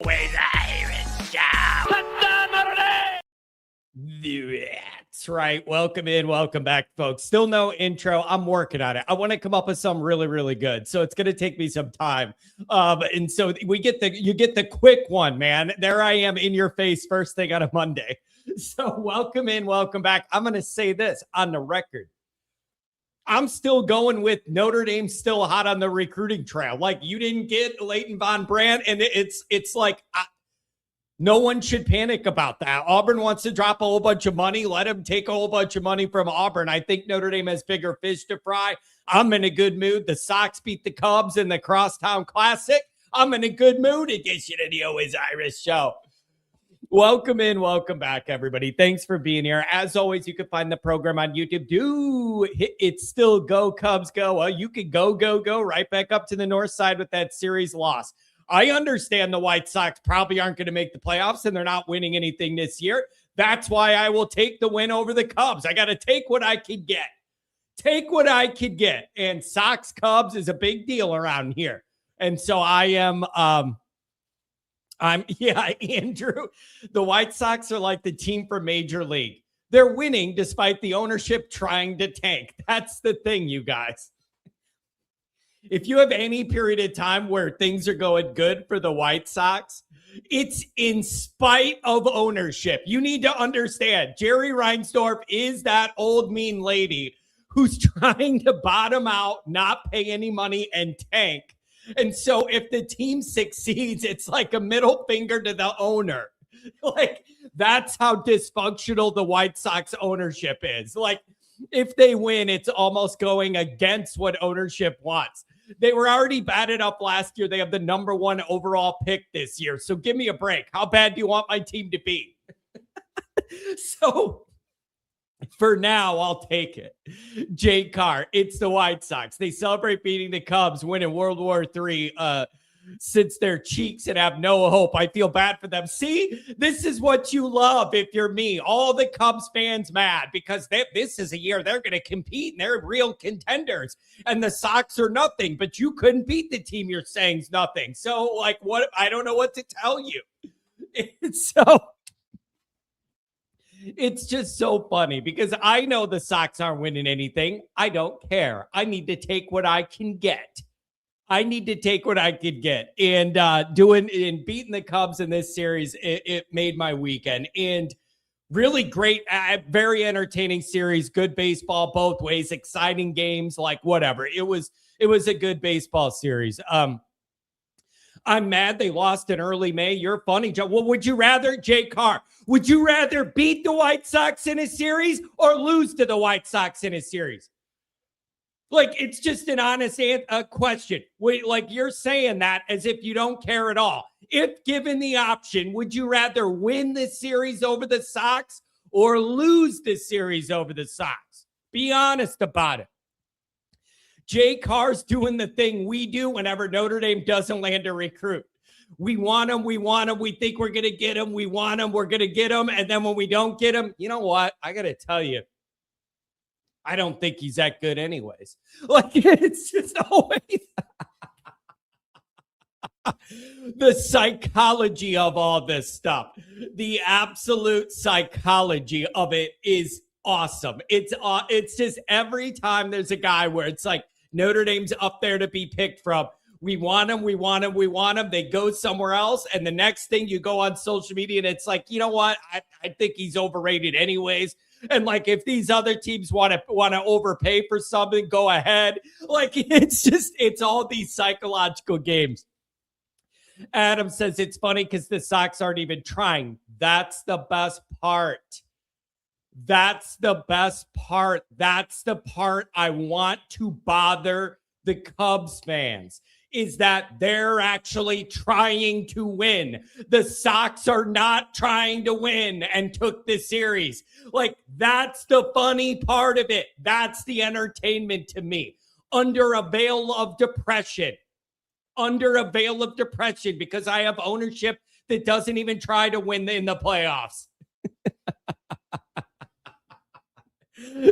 With Irish Joe. Touchdown, Notre Dame! That's right. Welcome in. Welcome back, folks. Still no intro. I'm working on it. I want to come up with something really, really good. So it's going to take me some time. And so you get the quick one, man. There I am in your face first thing on a Monday. So welcome in. Welcome back. I'm going to say this on the record. I'm still going with Notre Dame still hot on the recruiting trail. Like, you didn't get Leighton Von Brandt, and it's like no one should panic about that. Auburn wants to drop a whole bunch of money. Let them take a whole bunch of money from Auburn. I think Notre Dame has bigger fish to fry. I'm in a good mood. The Sox beat the Cubs in the Crosstown Classic. I'm in a good mood. Edition of the Always Irish Show. Welcome in. Welcome back, everybody. Thanks for being here. As always, you can find the program on YouTube. It's still go Cubs go. Well, you could go right back up to the north side with that series loss. I understand the White Sox probably aren't going to make the playoffs and they're not winning anything this year. That's why I will take the win over the Cubs. I got to take what I could get. Take what I could get. And Sox Cubs is a big deal around here. And so I am Andrew, the White Sox are like the team for Major League. They're winning despite the ownership trying to tank. That's the thing, you guys. If you have any period of time where things are going good for the White Sox, it's in spite of ownership. You need to understand, Jerry Reinsdorf is that old mean lady who's trying to bottom out, not pay any money, and tank. And so if the team succeeds, it's like a middle finger to the owner. Like, that's how dysfunctional the White Sox ownership is. Like, if they win, it's almost going against what ownership wants. They were already batted up last year. They have the number 1 overall pick this year. So give me a break. How bad do you want my team to be? So for now, I'll take it. Jay Carr, it's the White Sox. They celebrate beating the Cubs, winning World War III, since their cheeks and have no hope. I feel bad for them. See, this is what you love if you're me. All the Cubs fans mad because this is a year they're going to compete and they're real contenders. And the Sox are nothing, but you couldn't beat the team you're saying's nothing. So, like, what? I don't know what to tell you. It's just so funny because I know the Sox aren't winning anything. I don't care. I need to take what I can get. And beating the Cubs in this series, it made my weekend. And really great, very entertaining series. Good baseball both ways. Exciting games, like whatever. It was a good baseball series. I'm mad they lost in early May. You're funny, Joe. Well, would you rather, Jay Carr, would you rather beat the White Sox in a series or lose to the White Sox in a series? Like, it's just an honest question. Like, you're saying that as if you don't care at all. If given the option, would you rather win the series over the Sox or lose the series over the Sox? Be honest about it. Jay Carr's doing the thing we do whenever Notre Dame doesn't land a recruit. We want him. We think we're going to get him. We want him. We're going to get him. And then when we don't get him, you know what? I got to tell you, I don't think he's that good anyways. Like, it's just always the psychology of all this stuff. The absolute psychology of it is awesome. It's just every time there's a guy where it's like Notre Dame's up there to be picked from. We want him. They go somewhere else. And the next thing, you go on social media and it's like, you know what? I think he's overrated anyways. And like, if these other teams want to overpay for something, go ahead. Like, it's all these psychological games. Adam says it's funny because the Sox aren't even trying. That's the best part. That's the part I want to bother the Cubs fans, is that they're actually trying to win. The Sox are not trying to win and took the series. Like, that's the funny part of it. That's the entertainment to me. Under a veil of depression, because I have ownership that doesn't even try to win in the playoffs.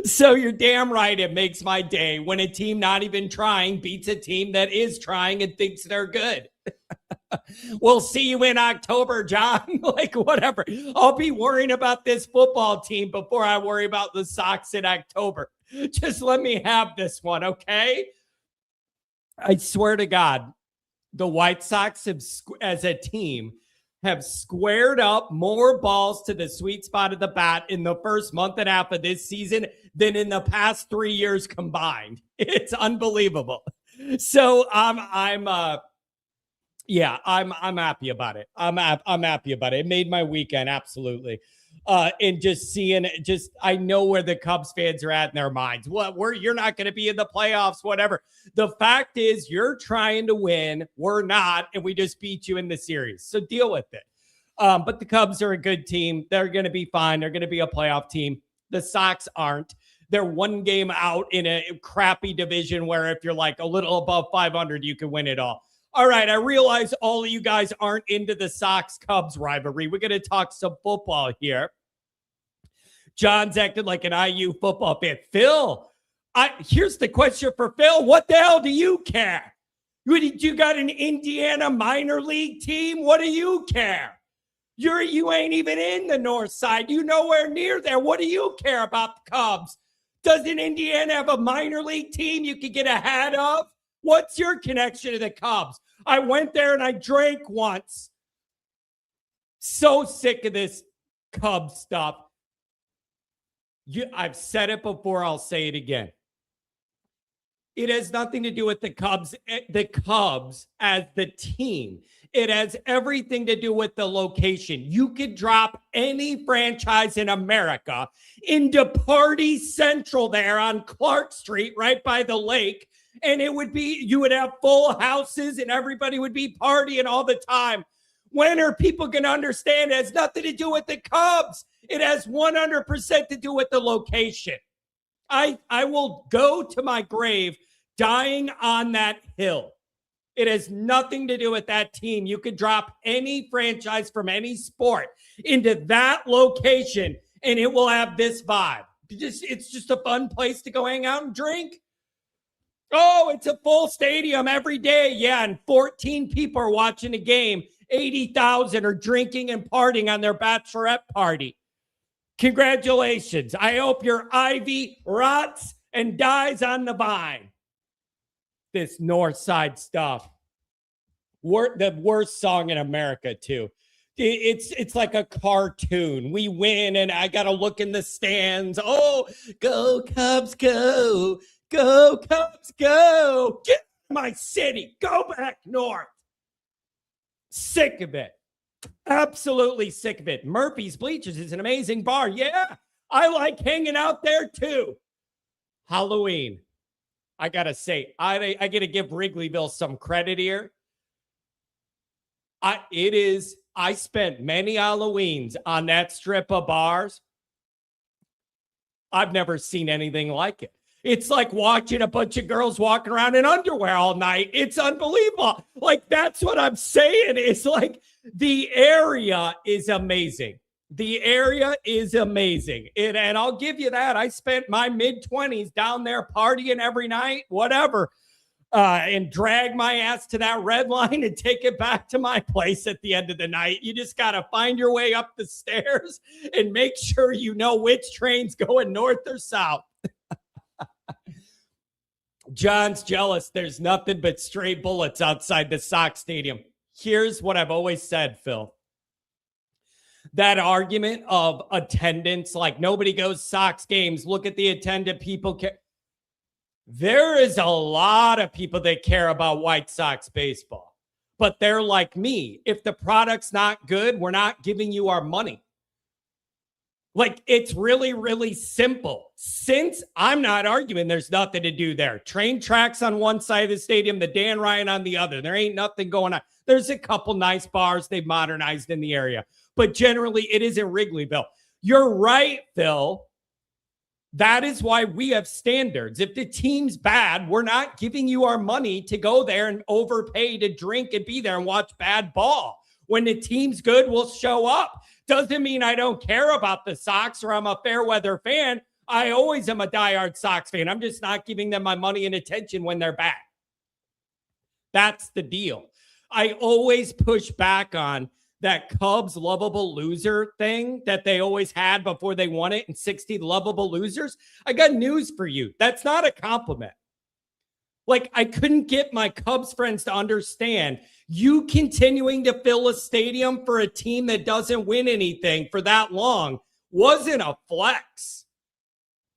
So you're damn right. It makes my day when a team not even trying beats a team that is trying and thinks they're good. We'll see you in October, John. Like, whatever. I'll be worrying about this football team before I worry about the Sox in October. Just let me have this one, okay? I swear to God, the White Sox have, as a team, have squared up more balls to the sweet spot of the bat in the first month and a half of this season than in the past 3 years combined. It's unbelievable. So I'm happy about it. I'm happy about it. It made my weekend, absolutely. And just seeing it, I know where the Cubs fans are at in their minds. You're not going to be in the playoffs, whatever. The fact is, you're trying to win. We're not, and we just beat you in the series. So deal with it. But the Cubs are a good team. They're going to be fine. They're going to be a playoff team. The Sox aren't. They're one game out in a crappy division where if you're like a little above 500, you can win it all. All right, I realize all of you guys aren't into the Sox-Cubs rivalry. We're going to talk some football here. John's acting like an IU football fan. Phil, here's the question for Phil. What the hell do you care? You got an Indiana minor league team? What do you care? You ain't even in the north side. You nowhere near there. What do you care about the Cubs? Doesn't Indiana have a minor league team you could get a hat of? What's your connection to the Cubs? I went there and I drank once. So sick of this Cubs stuff. I've said it before. I'll say it again. It has nothing to do with the Cubs as the team. It has everything to do with the location. You could drop any franchise in America into Party Central there on Clark Street, right by the lake. And you would have full houses and everybody would be partying all the time. When are people going to understand it has nothing to do with the Cubs? It has 100% to do with the location. I will go to my grave dying on that hill. It has nothing to do with that team. You could drop any franchise from any sport into that location and it will have this vibe. It's just a fun place to go hang out and drink. Oh, it's a full stadium every day. Yeah, and 14 people are watching a game. 80,000 are drinking and partying on their bachelorette party. Congratulations. I hope your ivy rots and dies on the vine. This North Side stuff. The worst song in America, too. It's like a cartoon. We win, and I got to look in the stands. Oh, go Cubs, go. Go, Cubs, go. Get my city. Go back north. Sick of it. Absolutely sick of it. Murphy's Bleachers is an amazing bar. Yeah, I like hanging out there too. Halloween. I got to say, I got to give Wrigleyville some credit here. I spent many Halloweens on that strip of bars. I've never seen anything like it. It's like watching a bunch of girls walking around in underwear all night. It's unbelievable. Like, that's what I'm saying. It's like the area is amazing. The area is amazing. And I'll give you that. I spent my mid-20s down there partying every night, whatever, and drag my ass to that red line and take it back to my place at the end of the night. You just got to find your way up the stairs and make sure you know which train's going north or south. John's jealous. There's nothing but stray bullets outside the Sox stadium. Here's what I've always said, Phil. That argument of attendance, like nobody goes Sox games. Look at the attendant. People care. There is a lot of people that care about White Sox baseball, but they're like me. If the product's not good, we're not giving you our money. Like, it's really, really simple. Since I'm not arguing, there's nothing to do there. Train tracks on one side of the stadium, the Dan Ryan on the other. There ain't nothing going on. There's a couple nice bars they've modernized in the area, but generally it is in Wrigleyville. You're right, Phil. That is why we have standards. If the team's bad, we're not giving you our money to go there and overpay to drink and be there and watch bad ball. When the team's good, we'll show up. Doesn't mean I don't care about the Sox or I'm a fair weather fan. I always am a diehard Sox fan. I'm just not giving them my money and attention when they're bad. That's the deal. I always push back on that Cubs lovable loser thing that they always had before they won it, and 60 lovable losers. I got news for you. That's not a compliment. Like, I couldn't get my Cubs friends to understand you continuing to fill a stadium for a team that doesn't win anything for that long wasn't a flex.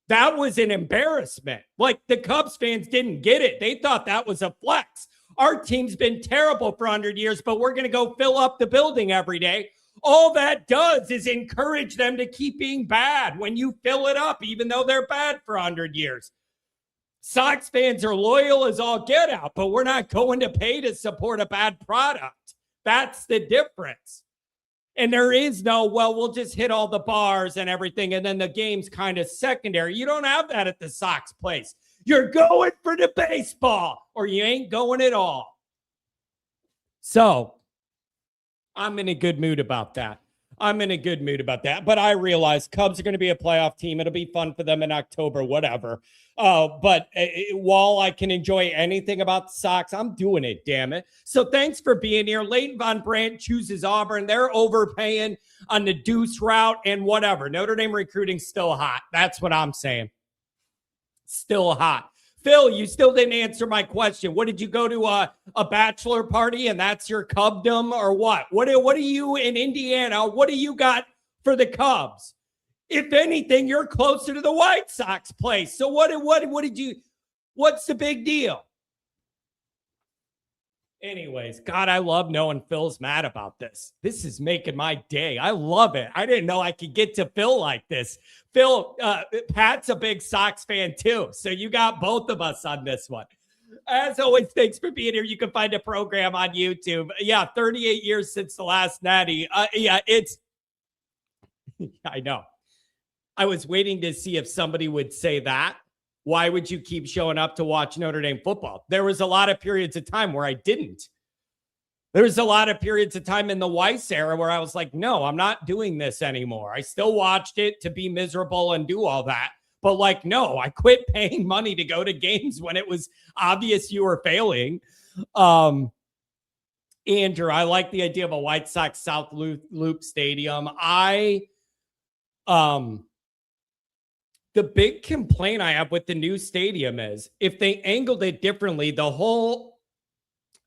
That was an embarrassment. Like, the Cubs fans didn't get it. They thought that was a flex. Our team's been terrible for 100 years, but we're going to go fill up the building every day. All that does is encourage them to keep being bad when you fill it up, even though they're bad for 100 years. Sox fans are loyal as all get out, but we're not going to pay to support a bad product. That's the difference. And there is no, well, we'll just hit all the bars and everything, and then the game's kind of secondary. You don't have that at the Sox place. You're going for the baseball, or you ain't going at all. So I'm in a good mood about that. But I realize Cubs are going to be a playoff team. It'll be fun for them in October, whatever. But while I can enjoy anything about the Sox, I'm doing it, damn it. So thanks for being here. Leighton Von Brandt chooses Auburn. They're overpaying on the deuce route and whatever. Notre Dame recruiting's still hot. That's what I'm saying. Still hot. Phil, you still didn't answer my question. What did you go to a bachelor party and that's your Cubdom or what? What are you in Indiana? What do you got for the Cubs? If anything, you're closer to the White Sox place. So what's the big deal? Anyways, God, I love knowing Phil's mad about this. This is making my day. I love it. I didn't know I could get to Phil like this. Phil, Pat's a big Sox fan too. So you got both of us on this one. As always, thanks for being here. You can find a program on YouTube. Yeah, 38 years since the last Natty. I know. I was waiting to see if somebody would say that. Why would you keep showing up to watch Notre Dame football? There was a lot of periods of time where I didn't. There was a lot of periods of time in the Weiss era where I was like, no, I'm not doing this anymore. I still watched it to be miserable and do all that. But like, no, I quit paying money to go to games when it was obvious you were failing. Andrew, I like the idea of a White Sox South Loop Stadium. The big complaint I have with the new stadium is if they angled it differently, the whole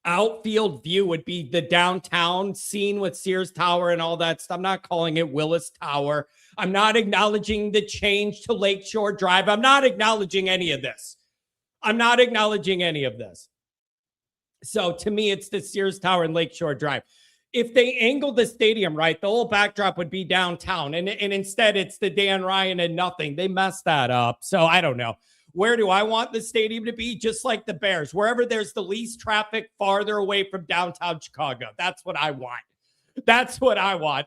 outfield view would be the downtown scene with Sears Tower and all that stuff. I'm not calling it Willis Tower. I'm not acknowledging the change to Lakeshore Drive. I'm not acknowledging any of this. So to me, it's the Sears Tower and Lakeshore Drive. If they angled the stadium right, the whole backdrop would be downtown. And instead, it's the Dan Ryan and nothing. They messed that up. So I don't know. Where do I want the stadium to be? Just like the Bears. Wherever there's the least traffic farther away from downtown Chicago. That's what I want.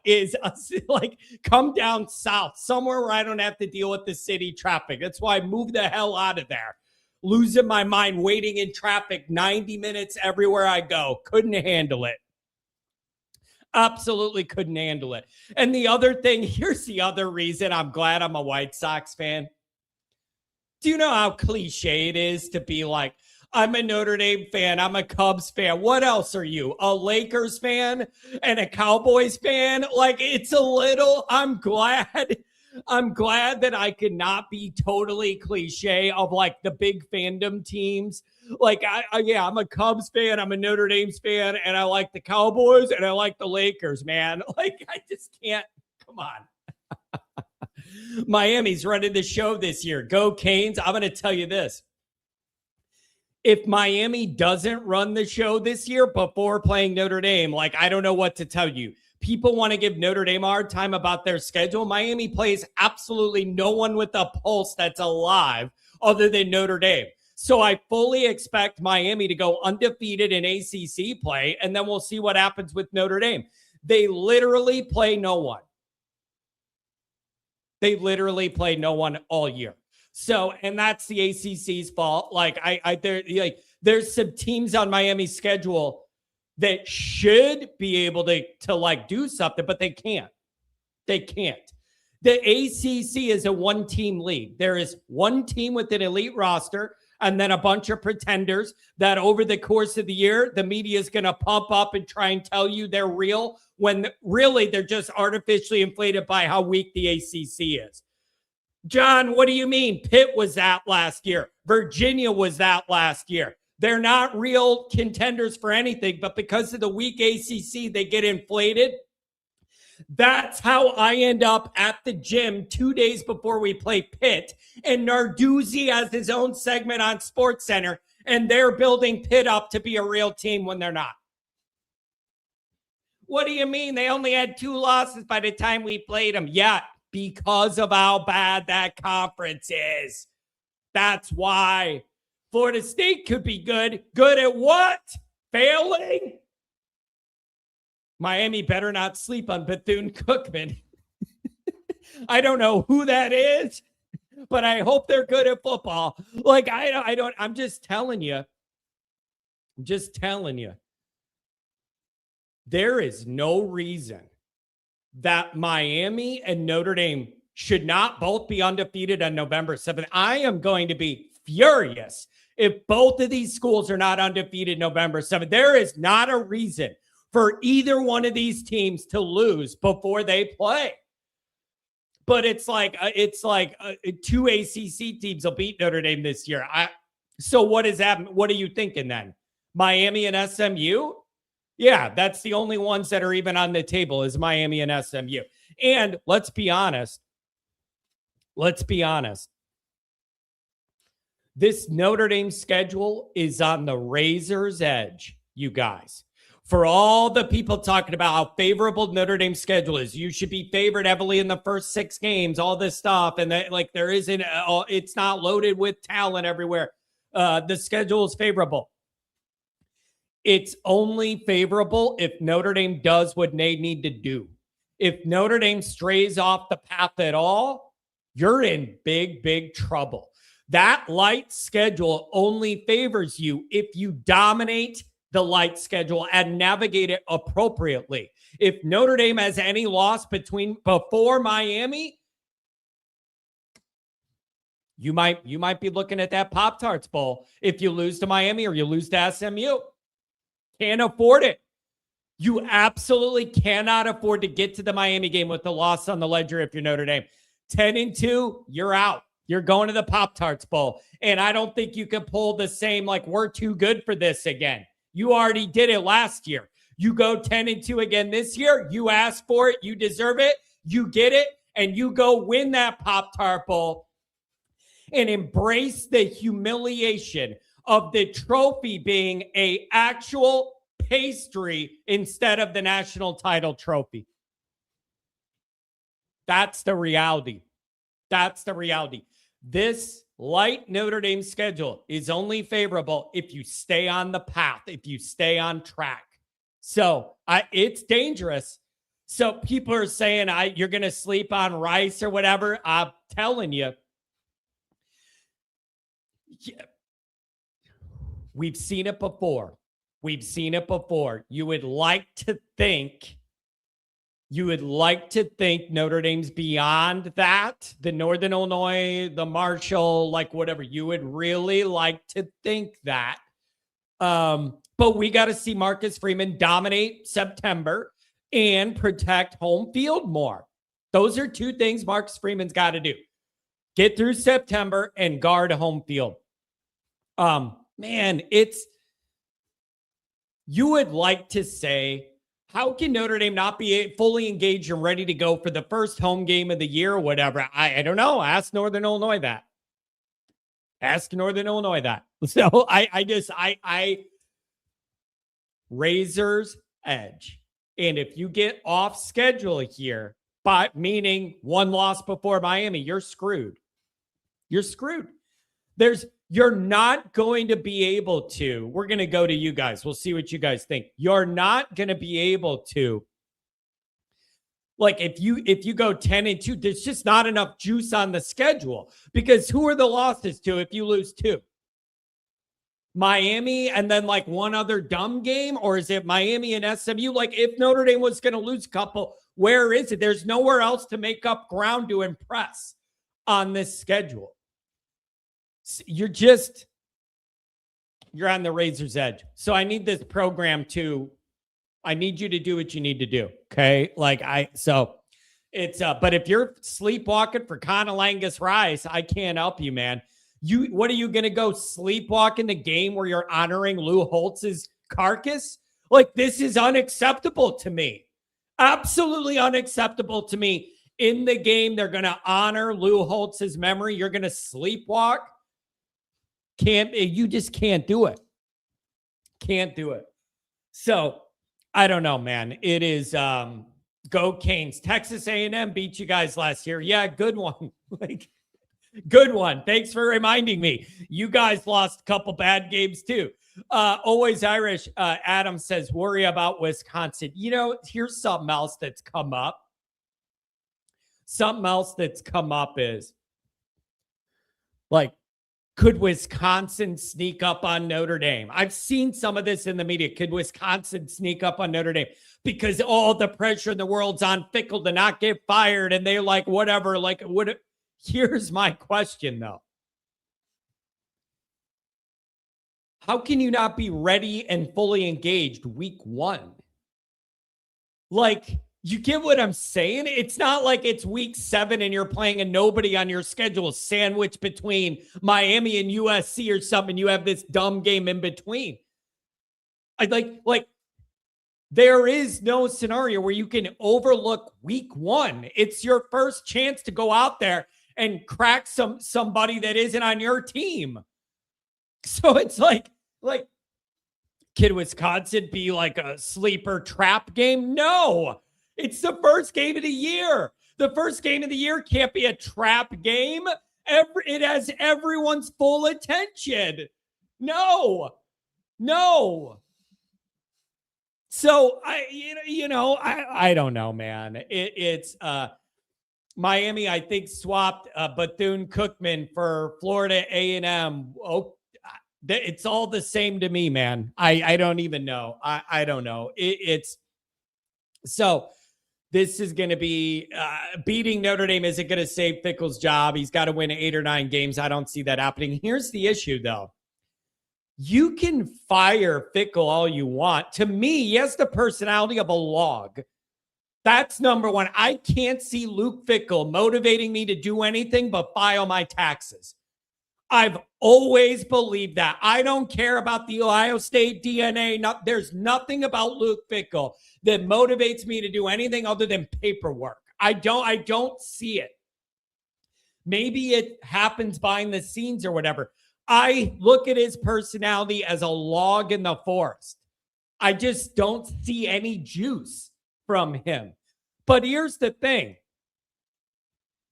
Is like come down south, somewhere where I don't have to deal with the city traffic. That's why I moved the hell out of there. Losing my mind, waiting in traffic 90 minutes everywhere I go. Couldn't handle it. Absolutely couldn't handle it. And the other thing, here's the other reason I'm glad I'm a White Sox fan. Do you know how cliche it is to be like, I'm a Notre Dame fan, I'm a Cubs fan. What else are you? A Lakers fan and a Cowboys fan? Like, it's a little, I'm glad that I could not be totally cliche of like the big fandom teams. Like, I'm a Cubs fan, I'm a Notre Dame fan, and I like the Cowboys and I like the Lakers, man. Like, I just can't, come on. Miami's running the show this year. Go Canes. I'm going to tell you this. If Miami doesn't run the show this year before playing Notre Dame, like, I don't know what to tell you. People want to give Notre Dame a hard time about their schedule. Miami plays absolutely no one with a pulse that's alive other than Notre Dame. So I fully expect Miami to go undefeated in ACC play, and then we'll see what happens with Notre Dame. They literally play no one. They literally play no one all year. So, and that's the ACC's fault. Like, there's some teams on Miami's schedule that should be able to like do something, but they can't. The ACC is a one-team league. There is one team with an elite roster and then a bunch of pretenders that over the course of the year, the media is going to pump up and try and tell you they're real when really they're just artificially inflated by how weak the ACC is. John, what do you mean? Pitt was that last year. Virginia was that last year. They're not real contenders for anything, but because of the weak ACC, they get inflated. That's how I end up at the gym 2 days before we play Pitt, and Narduzzi has his own segment on SportsCenter, and they're building Pitt up to be a real team when they're not. What do you mean? They only had 2 losses by the time we played them. Yeah, because of how bad that conference is. That's why. Florida State could be good. Good at what? Failing? Miami better not sleep on Bethune-Cookman. I don't know who that is, but I hope they're good at football. Like, I'm just telling you. I'm just telling you. There is no reason that Miami and Notre Dame should not both be undefeated on November 7th. I am going to be furious if both of these schools are not undefeated November 7th. There is not a reason for either one of these teams to lose before they play. But it's like 2 ACC teams will beat Notre Dame this year. So what is that? What are you thinking then? Miami and SMU? Yeah, that's the only ones that are even on the table is Miami and SMU. And let's be honest. This Notre Dame schedule is on the razor's edge, you guys. For all the people talking about how favorable Notre Dame's schedule is, you should be favored heavily in the first 6 games, all this stuff. And that, like, there isn't, it's not loaded with talent everywhere. The schedule is favorable. It's only favorable if Notre Dame does what they need to do. If Notre Dame strays off the path at all, you're in big, big trouble. That light schedule only favors you if you dominate the light schedule and navigate it appropriately. If Notre Dame has any loss before Miami, you might be looking at that Pop-Tarts Bowl if you lose to Miami or you lose to SMU. Can't afford it. You absolutely cannot afford to get to the Miami game with the loss on the ledger if you're Notre Dame. 10-2, you're out. You're going to the Pop-Tarts Bowl. And I don't think you can pull the same, like, we're too good for this again. You already did it last year. You go 10-2 again this year. You asked for it. You deserve it. You get it. And you go win that Pop-Tart Bowl and embrace the humiliation of the trophy being an actual pastry instead of the national title trophy. That's the reality. That's the reality. This light Notre Dame schedule is only favorable if you stay on the path, if you stay on track. So it's dangerous. So people are saying you're going to sleep on Rice or whatever. I'm telling you. Yeah. We've seen it before. You would like to think Notre Dame's beyond that. The Northern Illinois, the Marshall, like whatever. You would really like to think that. But we got to see Marcus Freeman dominate September and protect home field more. Those are 2 things Marcus Freeman's got to do. Get through September and guard home field. Man, you would like to say, how can Notre Dame not be fully engaged and ready to go for the first home game of the year or whatever? I don't know. Ask Northern Illinois that. So I razor's edge. And if you get off schedule here, but meaning 1 loss before Miami, you're screwed. You're not going to be able to. We're going to go to you guys. We'll see what you guys think. You're not going to be able to. Like if you go 10-2, there's just not enough juice on the schedule because who are the losses to if you lose 2? Miami and then like one other dumb game? Or is it Miami and SMU? Like if Notre Dame was going to lose a couple, where is it? There's nowhere else to make up ground to impress on this schedule. You're on the razor's edge. So I need this program I need you to do what you need to do. Okay. But if you're sleepwalking for Conolangus Rice, I can't help you, man. What are you going to go sleepwalk in the game where you're honoring Lou Holtz's carcass? Like, this is unacceptable to me. Absolutely unacceptable to me. In the game, they're going to honor Lou Holtz's memory. You're going to sleepwalk. You just can't do it. Can't do it. So I don't know, man. It is go Canes. Texas A&M beat you guys last year. Yeah, good one. Good one. Thanks for reminding me. You guys lost a couple bad games too. Always Irish. Adam says, worry about Wisconsin. Here's something else that's come up. Something else that's come up is like, could Wisconsin sneak up on Notre Dame? I've seen some of this in the media. Could Wisconsin sneak up on Notre Dame? Because all the pressure in the world's on Fickell to not get fired. And they're like, whatever, here's my question, though. How can you not be ready and fully engaged week one? You get what I'm saying? It's not like it's week 7 and you're playing and nobody on your schedule is sandwiched between Miami and USC or something. You have this dumb game in between. There is no scenario where you can overlook week 1. It's your first chance to go out there and crack somebody that isn't on your team. So it's like, could Wisconsin be like a sleeper trap game? No, it's the first game of the year. The first game of the year can't be a trap game. It has everyone's full attention. No. So I don't know, man. It's Miami, I think, swapped Bethune-Cookman for Florida A&M. Oh, it's all the same to me, man. I don't even know. I don't know. So this is going to be beating Notre Dame isn't going to save Fickell's job. He's got to win 8 or 9 games. I don't see that happening. Here's the issue, though. You can fire Fickell all you want. To me, he has the personality of a log. That's number one. I can't see Luke Fickell motivating me to do anything but file my taxes. I've always believed that. I don't care about the Ohio State DNA. There's nothing about Luke Fickell that motivates me to do anything other than paperwork. I don't see it. Maybe it happens behind the scenes or whatever. I look at his personality as a log in the forest. I just don't see any juice from him. But here's the thing.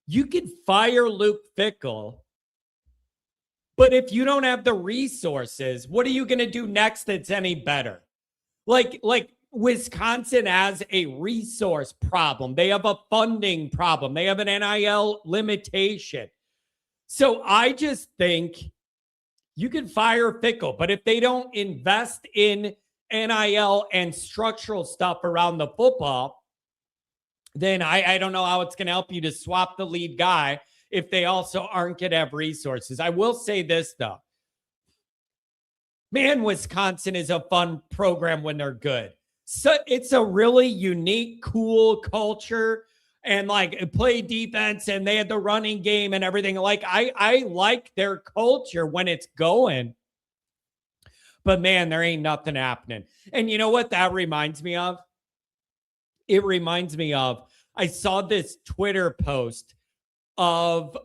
You could fire Luke Fickell, but if you don't have the resources, what are you going to do next that's any better? Like Wisconsin has a resource problem. They have a funding problem. They have an NIL limitation. So I just think you can fire Fickell, but if they don't invest in NIL and structural stuff around the football, then I don't know how it's going to help you to swap the lead guy if they also aren't going to have resources. I will say this, though. Man, Wisconsin is a fun program when they're good. So it's a really unique, cool culture and play defense, and they had the running game and everything. I like their culture when it's going. But man, there ain't nothing happening. And you know what that reminds me of? It reminds me of, I saw this Twitter post of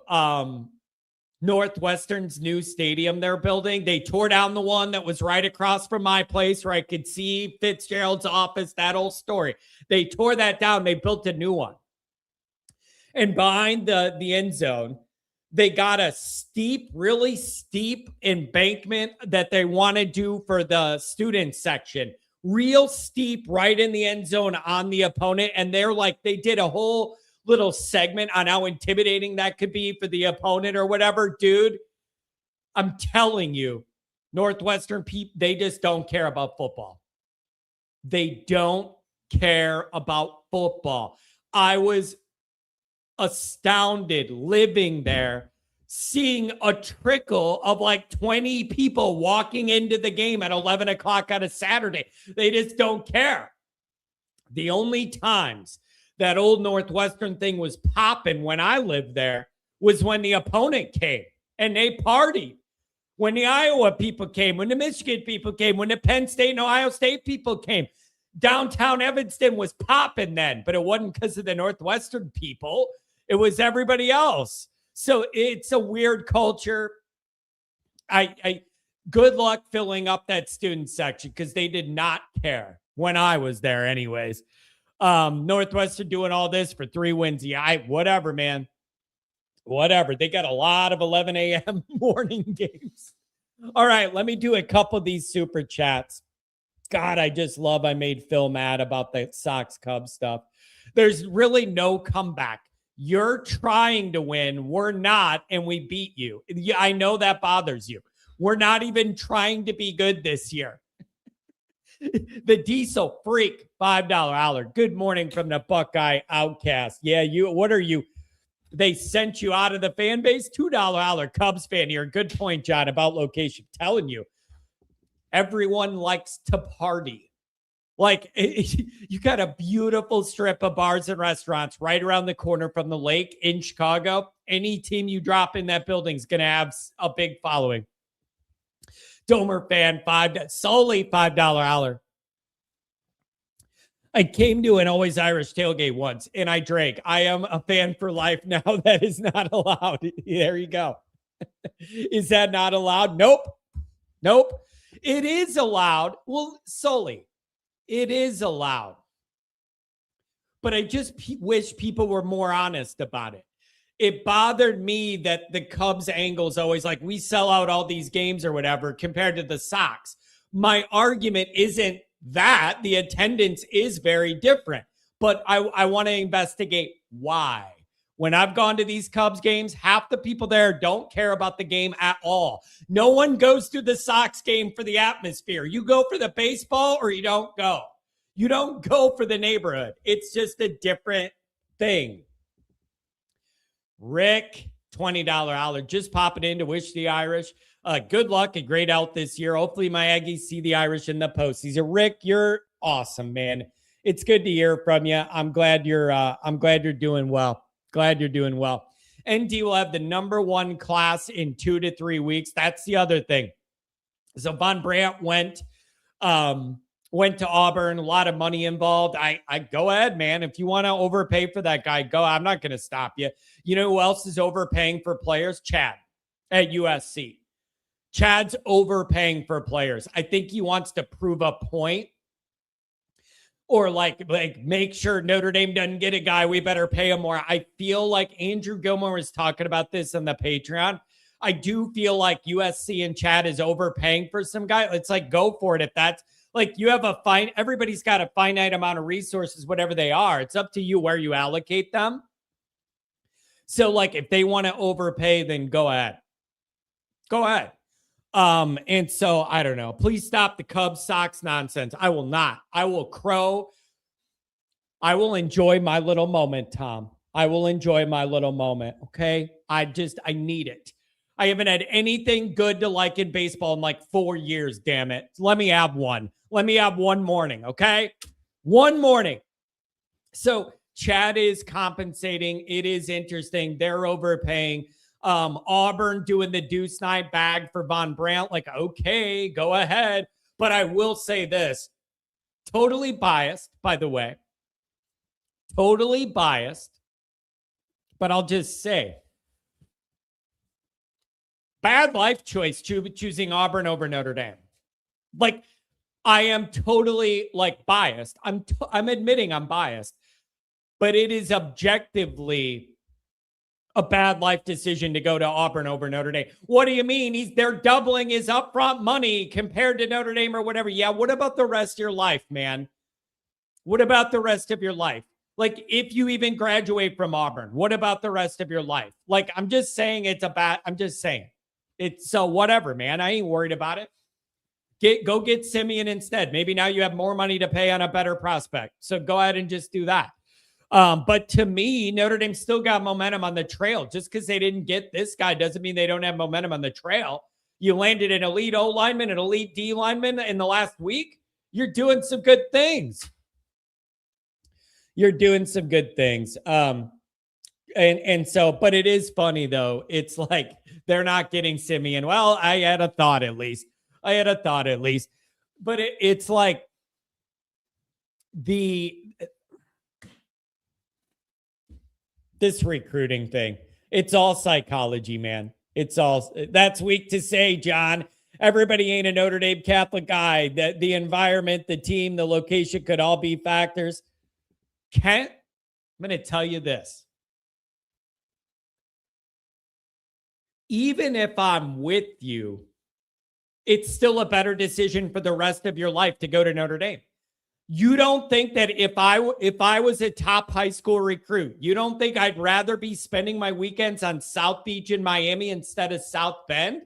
Northwestern's new stadium they're building. They tore down the one that was right across from my place where I could see Fitzgerald's office, that whole story. They tore that down. They built a new one. And behind the end zone, they got a really steep embankment that they want to do for the student section. Real steep right in the end zone on the opponent. And they did a whole little segment on how intimidating that could be for the opponent or whatever. Dude, I'm telling you, Northwestern people, they just don't care about football. They don't care about football. I was astounded living there, seeing a trickle of like 20 people walking into the game at 11 o'clock on a Saturday. They just don't care. The only times that old Northwestern thing was popping when I lived there was when the opponent came and they partied. When the Iowa people came, when the Michigan people came, when the Penn State and Ohio State people came. Downtown Evanston was popping then, but it wasn't because of the Northwestern people. It was everybody else. So it's a weird culture. I good luck filling up that student section because they did not care when I was there anyways. Northwestern doing all this for 3 wins. Yeah, whatever, man. Whatever. They got a lot of 11 a.m. morning games. All right, let me do a couple of these super chats. God, I just love I made Phil mad about the Sox Cubs stuff. There's really no comeback. You're trying to win. We're not, and we beat you. I know that bothers you. We're not even trying to be good this year. The Diesel Freak, $5 holler. Good morning from the Buckeye Outcast. Yeah, what are you? They sent you out of the fan base? $2 holler Cubs fan here. Good point, John, about location. Telling you. Everyone likes to party. Like, you got a beautiful strip of bars and restaurants right around the corner from the lake in Chicago. Any team you drop in that building is going to have a big following. Domer fan, solely $5 holler. I came to an Always Irish tailgate once, and I drank. I am a fan for life now. That is not allowed. There you go. Is that not allowed? Nope. It is allowed. Well, solely. It is allowed. But I just wish people were more honest about it. It bothered me that the Cubs angle is always like, we sell out all these games or whatever compared to the Sox. My argument isn't that. The attendance is very different. But I want to investigate why. When I've gone to these Cubs games, half the people there don't care about the game at all. No one goes to the Sox game for the atmosphere. You go for the baseball or you don't go. You don't go for the neighborhood. It's just a different thing. Rick, $20 holler, just popping in to wish the Irish good luck and great out this year. Hopefully my Aggies see the Irish in the postseason. Rick, you're awesome, man. It's good to hear from you. I'm glad you're doing well. Glad you're doing well. ND will have the number 1 class in 2 to 3 weeks. That's the other thing. So Von Brandt went to Auburn, a lot of money involved. I go ahead, man. If you want to overpay for that guy, go. I'm not going to stop you. You know who else is overpaying for players? Chad at USC. Chad's overpaying for players. I think he wants to prove a point. Or like make sure Notre Dame doesn't get a guy. We better pay him more. I feel like Andrew Gilmore was talking about this on the Patreon. I do feel like USC and Chad is overpaying for some guy. It's like, go for it. If that's like, you have everybody's got a finite amount of resources, whatever they are. It's up to you where you allocate them. So like, if they want to overpay, then go ahead. Go ahead. And so I don't know. Please stop the Cubs Sox nonsense. I will not. I will crow. I will enjoy my little moment, Tom. I will enjoy my little moment. Okay. I need it. I haven't had anything good to like in baseball in like 4 years. Damn it. Let me have one. Let me have one morning. Okay. One morning. So Chad is compensating. It is interesting. They're overpaying. Auburn doing the Deuce Night bag for Von Brandt. Like, okay, go ahead. But I will say this, totally biased, by the way, totally biased, but I'll just say, bad life choice choosing Auburn over Notre Dame. Like, I am totally like biased. I'm admitting I'm biased, but it is objectively a bad life decision to go to Auburn over Notre Dame. What do you mean? They're doubling his upfront money compared to Notre Dame or whatever. Yeah, what about the rest of your life, man? What about the rest of your life? Like, if you even graduate from Auburn, what about the rest of your life? Like, I'm just saying I'm just saying. It's so whatever, man. I ain't worried about it. Go get Simeon instead. Maybe now you have more money to pay on a better prospect. So go ahead and just do that. But to me, Notre Dame still got momentum on the trail. Just because they didn't get this guy doesn't mean they don't have momentum on the trail. You landed an elite O lineman, an elite D lineman in the last week. You're doing some good things. You're doing some good things. And so, but it is funny though. It's like they're not getting Simeon. Well, I had a thought at least. But it's like this recruiting thing. It's all psychology, man. That's weak to say, John. Everybody ain't a Notre Dame Catholic guy. The environment, the team, the location could all be factors. I'm going to tell you this. Even if I'm with you, it's still a better decision for the rest of your life to go to Notre Dame. You don't think that if I was a top high school recruit, you don't think I'd rather be spending my weekends on South Beach in Miami instead of South Bend?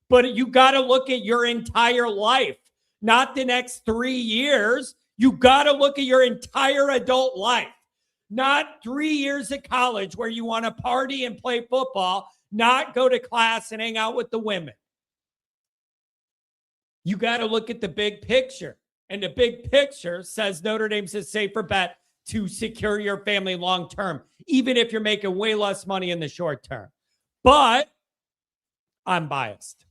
But you got to look at your entire life, not the next 3 years. You got to look at your entire adult life, not 3 years of college where you want to party and play football, not go to class and hang out with the women. You got to look at the big picture. And the big picture says Notre Dame's a safer bet to secure your family long term, even if you're making way less money in the short term. But I'm biased.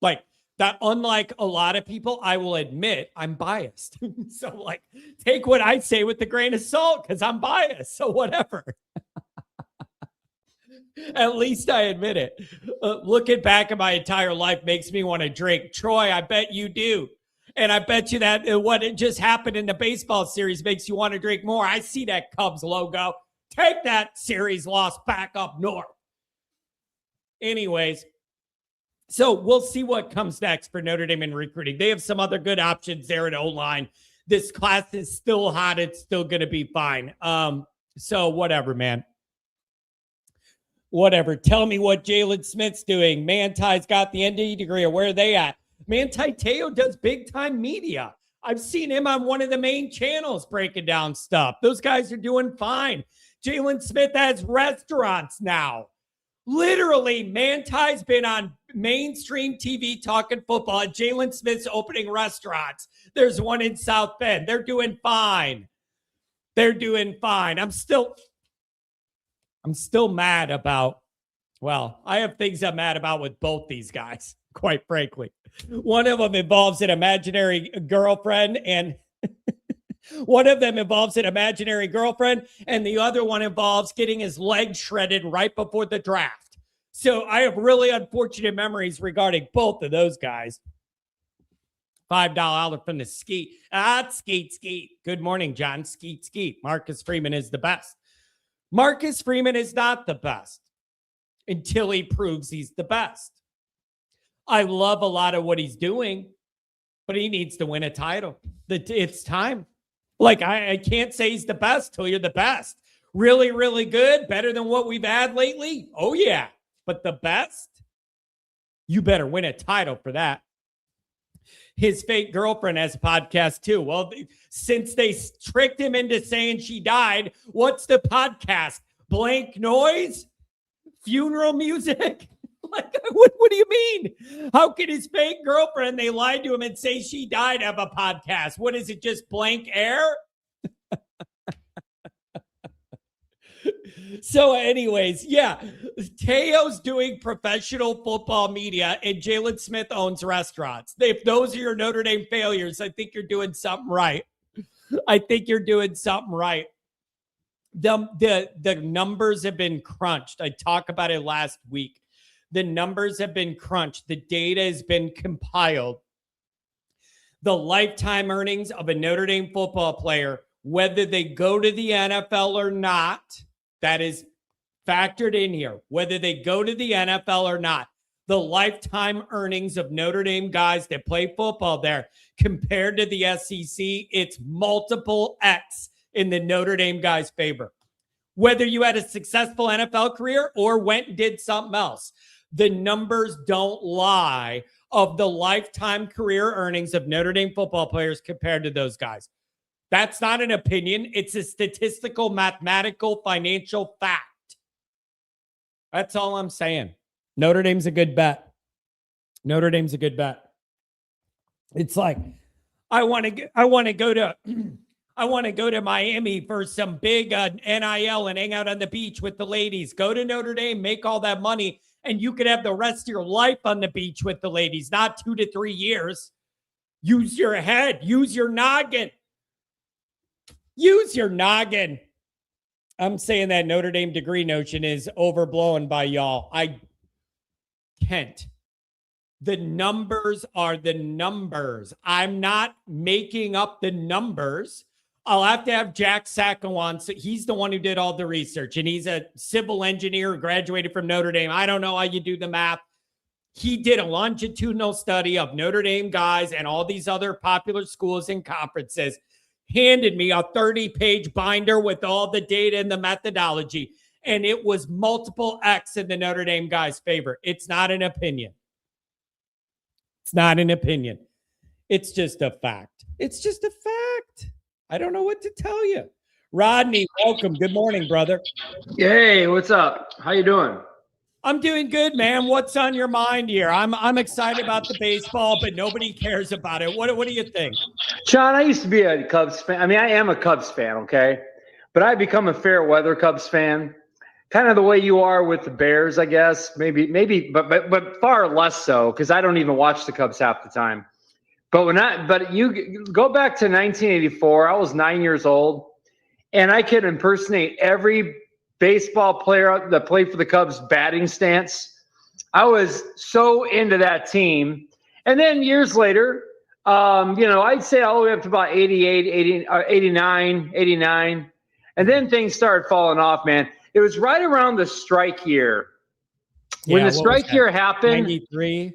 Like that, unlike a lot of people, I will admit I'm biased. So like take what I say with a grain of salt because I'm biased. So whatever. At least I admit it. Looking back at my entire life makes me want to drink. Troy, I bet you do. And I bet you that what it just happened in the baseball series makes you want to drink more. I see that Cubs logo. Take that series loss back up north. Anyways, so we'll see what comes next for Notre Dame in recruiting. They have some other good options there at O-line. This class is still hot. It's still going to be fine. So whatever, man. Whatever. Tell me what Jalen Smith's doing. Manti's got the ND degree. Or where are they at? Manti Te'o does big-time media. I've seen him on one of the main channels breaking down stuff. Those guys are doing fine. Jalen Smith has restaurants now. Literally, Manti's been on mainstream TV talking football, and Jalen Smith's opening restaurants. There's one in South Bend. They're doing fine. I'm still mad about, well, I have things I'm mad about with both these guys, quite frankly. One of them involves an imaginary girlfriend, and the other one involves getting his leg shredded right before the draft. So I have really unfortunate memories regarding both of those guys. $5 from the Skeet. Skeet. Good morning, John. Skeet. Marcus Freeman is the best. Marcus Freeman is not the best until he proves he's the best. I love a lot of what he's doing, but he needs to win a title. It's time. Like, I can't say he's the best till you're the best. Really, really good. Better than what we've had lately. Oh, yeah. But the best, you better win a title for that. His fake girlfriend has a podcast too. Well, since they tricked him into saying she died, what's the podcast? Blank noise? Funeral music? Like, what do you mean? How can his fake girlfriend, they lied to him and say she died, have a podcast? What is it, just blank air? So anyways, yeah, Teo's doing professional football media and Jalen Smith owns restaurants. If those are your Notre Dame failures, I think you're doing something right. The numbers have been crunched. I talked about it last week. The numbers have been crunched. The data has been compiled. The lifetime earnings of a Notre Dame football player, whether they go to the NFL or not, that is factored in here. Whether they go to the NFL or not, the lifetime earnings of Notre Dame guys that play football there compared to the SEC, it's multiple X in the Notre Dame guys' favor. Whether you had a successful NFL career or went and did something else, the numbers don't lie of the lifetime career earnings of Notre Dame football players compared to those guys. That's not an opinion. It's a statistical, mathematical, financial fact. That's all I'm saying. Notre Dame's a good bet. Notre Dame's a good bet. It's like, I want to go to Miami for some big NIL and hang out on the beach with the ladies. Go to Notre Dame, make all that money, and you could have the rest of your life on the beach with the ladies, not 2 to 3 years. Use your head. Use your noggin. Use your noggin. I'm saying that Notre Dame degree notion is overblown by y'all. I can't. The numbers are the numbers. I'm not making up the numbers. I'll have to have Jack Sacco on. So he's the one who did all the research, and he's a civil engineer who graduated from Notre Dame. I don't know how you do the math. He did a longitudinal study of Notre Dame guys and all these other popular schools and conferences, handed me a 30-page binder with all the data and the methodology, and it was multiple X in the Notre Dame guys' favor. It's not an opinion. It's not an opinion. It's just a fact. It's just a fact. I don't know what to tell you. Rodney, welcome. Good morning, brother. Hey, what's up? How you doing? I'm doing good, man. What's on your mind here? I'm excited about the baseball, but nobody cares about it. What do you think? Sean, I used to be a Cubs fan. I mean, I am a Cubs fan, okay? But I've become a fair weather Cubs fan. Kind of the way you are with the Bears, I guess. Maybe, but far less so, because I don't even watch the Cubs half the time. But you go back to 1984, I was 9 years old, and I could impersonate every baseball player that played for the Cubs batting stance. I was so into that team. And then years later, I'd say all the way up to about 88, 89. And then things started falling off, man. It was right around the strike year. When the strike year happened. 93.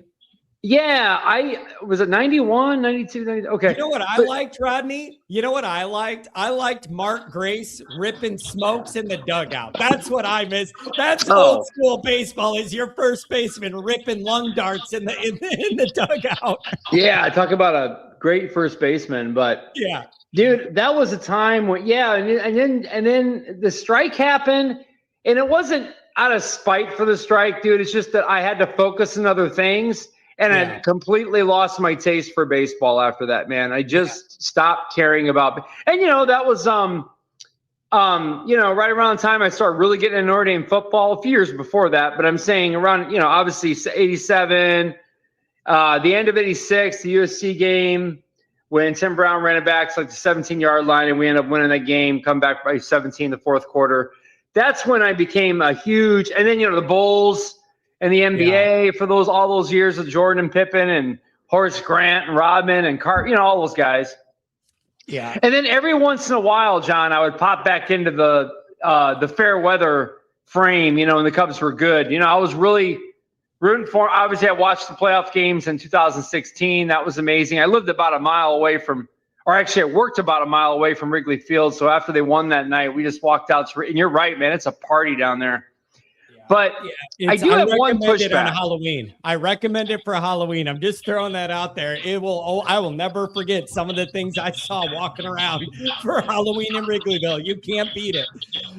Yeah, I was it 91, 92, 90, okay. You know what I liked, Rodney? You know what I liked? I liked Mark Grace ripping smokes in the dugout. That's what I miss. That's old school baseball. Is your first baseman ripping lung darts in the dugout? Yeah, talk about a great first baseman. But yeah, dude, that was a time when and then the strike happened, and it wasn't out of spite for the strike, dude. It's just that I had to focus on other things. And I completely lost my taste for baseball after that, man. I just stopped caring about. And that was right around the time I started really getting into Notre Dame football. A few years before that, but I'm saying around obviously 87, the end of 86, the USC game when Tim Brown ran it back to like the 17-yard line, and we ended up winning that game. Come back by 17 the fourth quarter. That's when I became a huge. And then the Bulls. And the NBA for all those years of Jordan and Pippen and Horace Grant and Rodman and all those guys. Yeah. And then every once in a while, John, I would pop back into the fair weather frame, and the Cubs were good. I was really rooting for them. Obviously, I watched the playoff games in 2016. That was amazing. I lived about a mile away I worked about a mile away from Wrigley Field. So after they won that night, we just walked out. And you're right, man. It's a party down there. But I do have one pushback. On Halloween. I recommend it for Halloween. I'm just throwing that out there. I will never forget some of the things I saw walking around for Halloween in Wrigleyville. You can't beat it.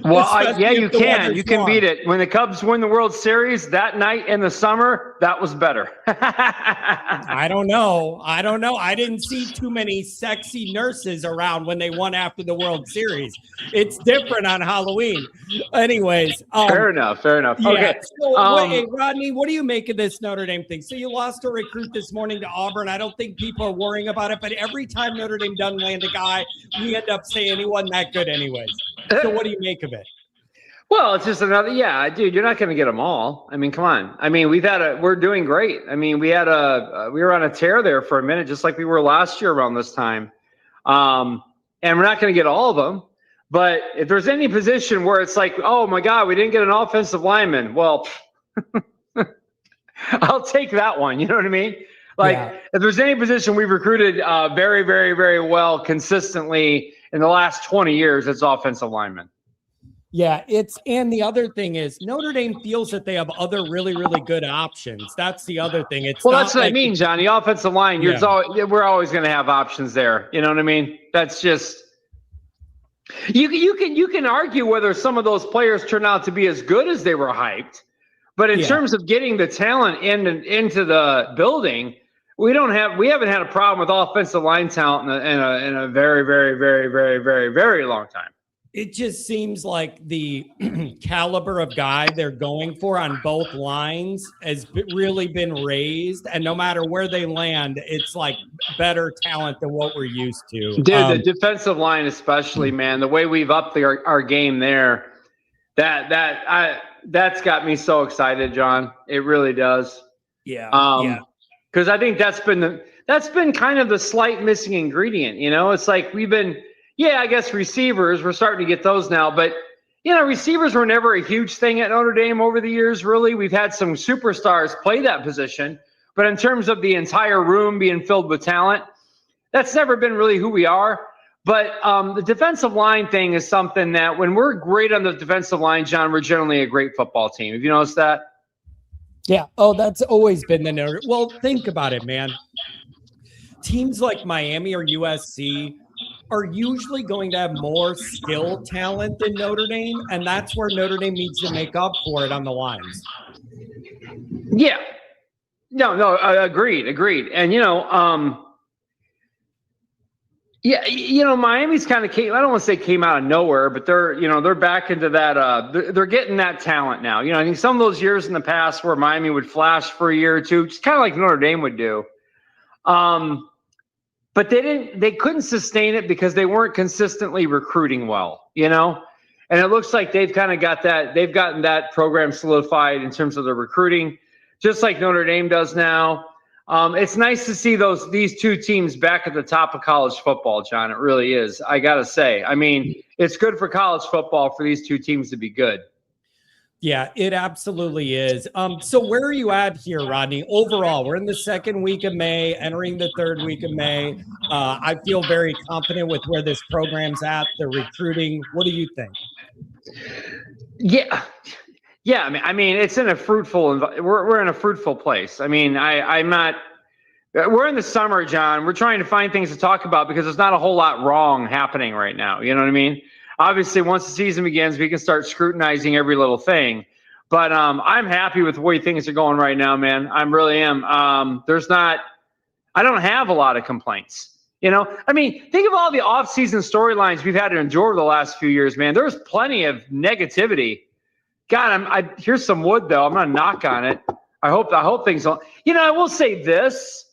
Well, you can. You can beat it. When the Cubs win the World Series that night in the summer, that was better. I don't know. I didn't see too many sexy nurses around when they won after the World Series. It's different on Halloween. Anyways. Fair enough. Yeah. Okay. So, hey, Rodney, what do you make of this Notre Dame thing? So you lost a recruit this morning to Auburn. I don't think people are worrying about it, but every time Notre Dame doesn't land a guy, we end up saying he wasn't that good anyways. So what do you make of it? Well, it's just another, dude, you're not going to get them all. I mean, come on. I mean, we're doing great. I mean, we were on a tear there for a minute, just like we were last year around this time. And we're not going to get all of them. But if there's any position where it's like, oh my God, we didn't get an offensive lineman, well, I'll take that one. You know what I mean? If there's any position we've recruited very, very, very well consistently in the last 20 years, it's offensive lineman. Yeah, and the other thing is Notre Dame feels that they have other really, really good options. That's the other thing. It's Well, not that's what I like mean, John. The offensive line, we're always going to have options there. You know what I mean? That's just you can argue whether some of those players turn out to be as good as they were hyped, but in terms of getting the talent into the building, we haven't had a problem with offensive line talent in a very, very, very, very, very, very long time. It just seems like the caliber of guy they're going for on both lines has really been raised. And no matter where they land, it's like better talent than what we're used to. Dude, the defensive line especially, man, the way we've upped our game there, that's got me so excited, John. It really does. Yeah. Because I think that's been kind of the slight missing ingredient. It's like I guess receivers, we're starting to get those now, but receivers were never a huge thing at Notre Dame over the years, really. We've had some superstars play that position, but in terms of the entire room being filled with talent, that's never been really who we are. But the defensive line thing is something that when we're great on the defensive line, John, we're generally a great football team. Have you noticed that? Yeah. Oh, that's always been the Notre. Well, think about it, man. Teams like Miami or USC are usually going to have more skill talent than Notre Dame, and that's where Notre Dame needs to make up for it on the lines. Yeah. No, agreed. And, Miami's kind of I don't want to say came out of nowhere, but they're back into that. They're getting that talent now. I think some of those years in the past where Miami would flash for a year or two, just kind of like Notre Dame would do. But they couldn't sustain it because they weren't consistently recruiting well, and it looks like they've kind of gotten that program solidified in terms of the recruiting, just like Notre Dame does now. It's nice to see these two teams back at the top of college football, John. It really is. I got to say, I mean, it's good for college football for these two teams to be good. Yeah, it absolutely is. So where are you at here, Rodney? Overall, we're in the second week of May, entering the third week of May. I feel very confident with where this program's at, the recruiting. What do you think? Yeah. I mean, it's in a fruitful. We're in a fruitful place. I mean, I'm not. We're in the summer, John. We're trying to find things to talk about because there's not a whole lot wrong happening right now. You know what I mean? Obviously, once the season begins, we can start scrutinizing every little thing. But I'm happy with the way things are going right now, man. I really am. I don't have a lot of complaints. I mean, think of all the off-season storylines we've had to endure the last few years, man. There's plenty of negativity. God, here's some wood, though. I'm going to knock on it. I hope things don't. I will say this.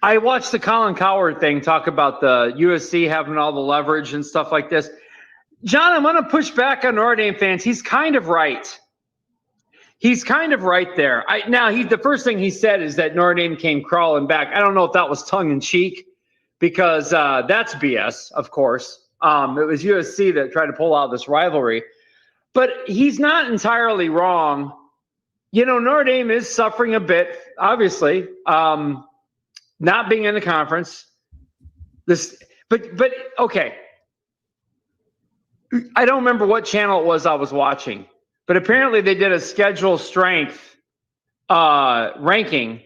I watched the Colin Cowherd thing talk about the USC having all the leverage and stuff like this. John, I'm going to push back on Notre Dame fans. He's kind of right. He's kind of right there. The first thing he said is that Notre Dame came crawling back. I don't know if that was tongue in cheek because that's BS, of course. It was USC that tried to pull out this rivalry. But he's not entirely wrong. Notre Dame is suffering a bit, obviously. Not being in the conference, but okay. I don't remember what channel it was I was watching, but apparently they did a schedule strength ranking,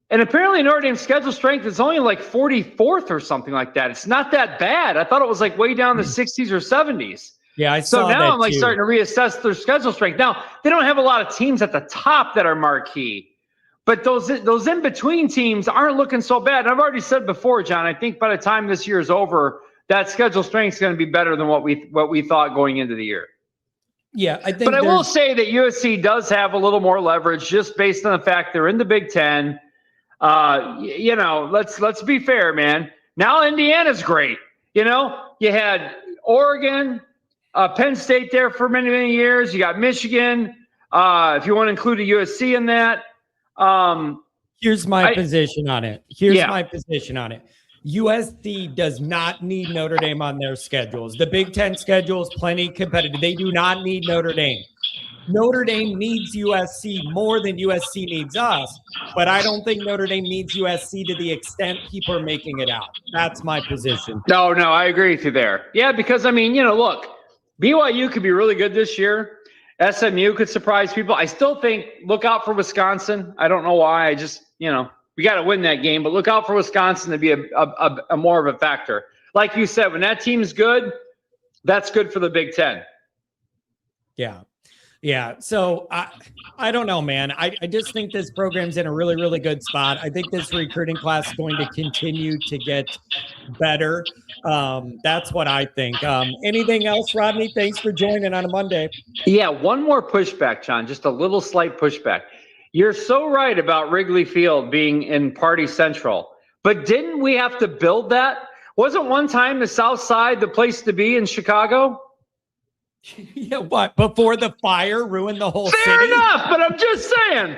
and apparently Notre Dame's schedule strength is only like 44th or something like that. It's not that bad. I thought it was like way down the 60s or 70s. Yeah, I saw that. So now I'm like starting to reassess their schedule strength. Now they don't have a lot of teams at the top that are marquee. But those in-between teams aren't looking so bad. And I've already said before, John, I think by the time this year is over, that schedule strength is going to be better than what we thought going into the year. Yeah, I think. But I will say that USC does have a little more leverage just based on the fact they're in the Big Ten. Let's be fair, man. Now Indiana's great. You had Oregon, Penn State there for many, many years. You got Michigan. If you want to include a USC in that. Here's my position on it. USC does not need Notre Dame on their schedules. The Big Ten schedule is plenty competitive. They do not need Notre Dame. Notre Dame needs USC more than USC needs us, but I don't think Notre Dame needs USC to the extent people are making it out. That's my position. No, I agree with you there. Yeah, because I mean, look, BYU could be really good this year. SMU could surprise people. I still think look out for Wisconsin. I don't know why. I just, we got to win that game, but look out for Wisconsin to be a more of a factor. Like you said, when that team's good, that's good for the Big Ten. Yeah. Yeah. So I don't know, man. I just think this program's in a really, really good spot. I think this recruiting class is going to continue to get better. That's what I think. Anything else, Rodney? Thanks for joining on a Monday. Yeah. One more pushback, John, just a little slight pushback. You're so right about Wrigley Field being in Party Central, but didn't we have to build that? Wasn't one time the South Side the place to be in Chicago? Yeah, what? Before the fire ruined the whole city? Fair enough, but I'm just saying.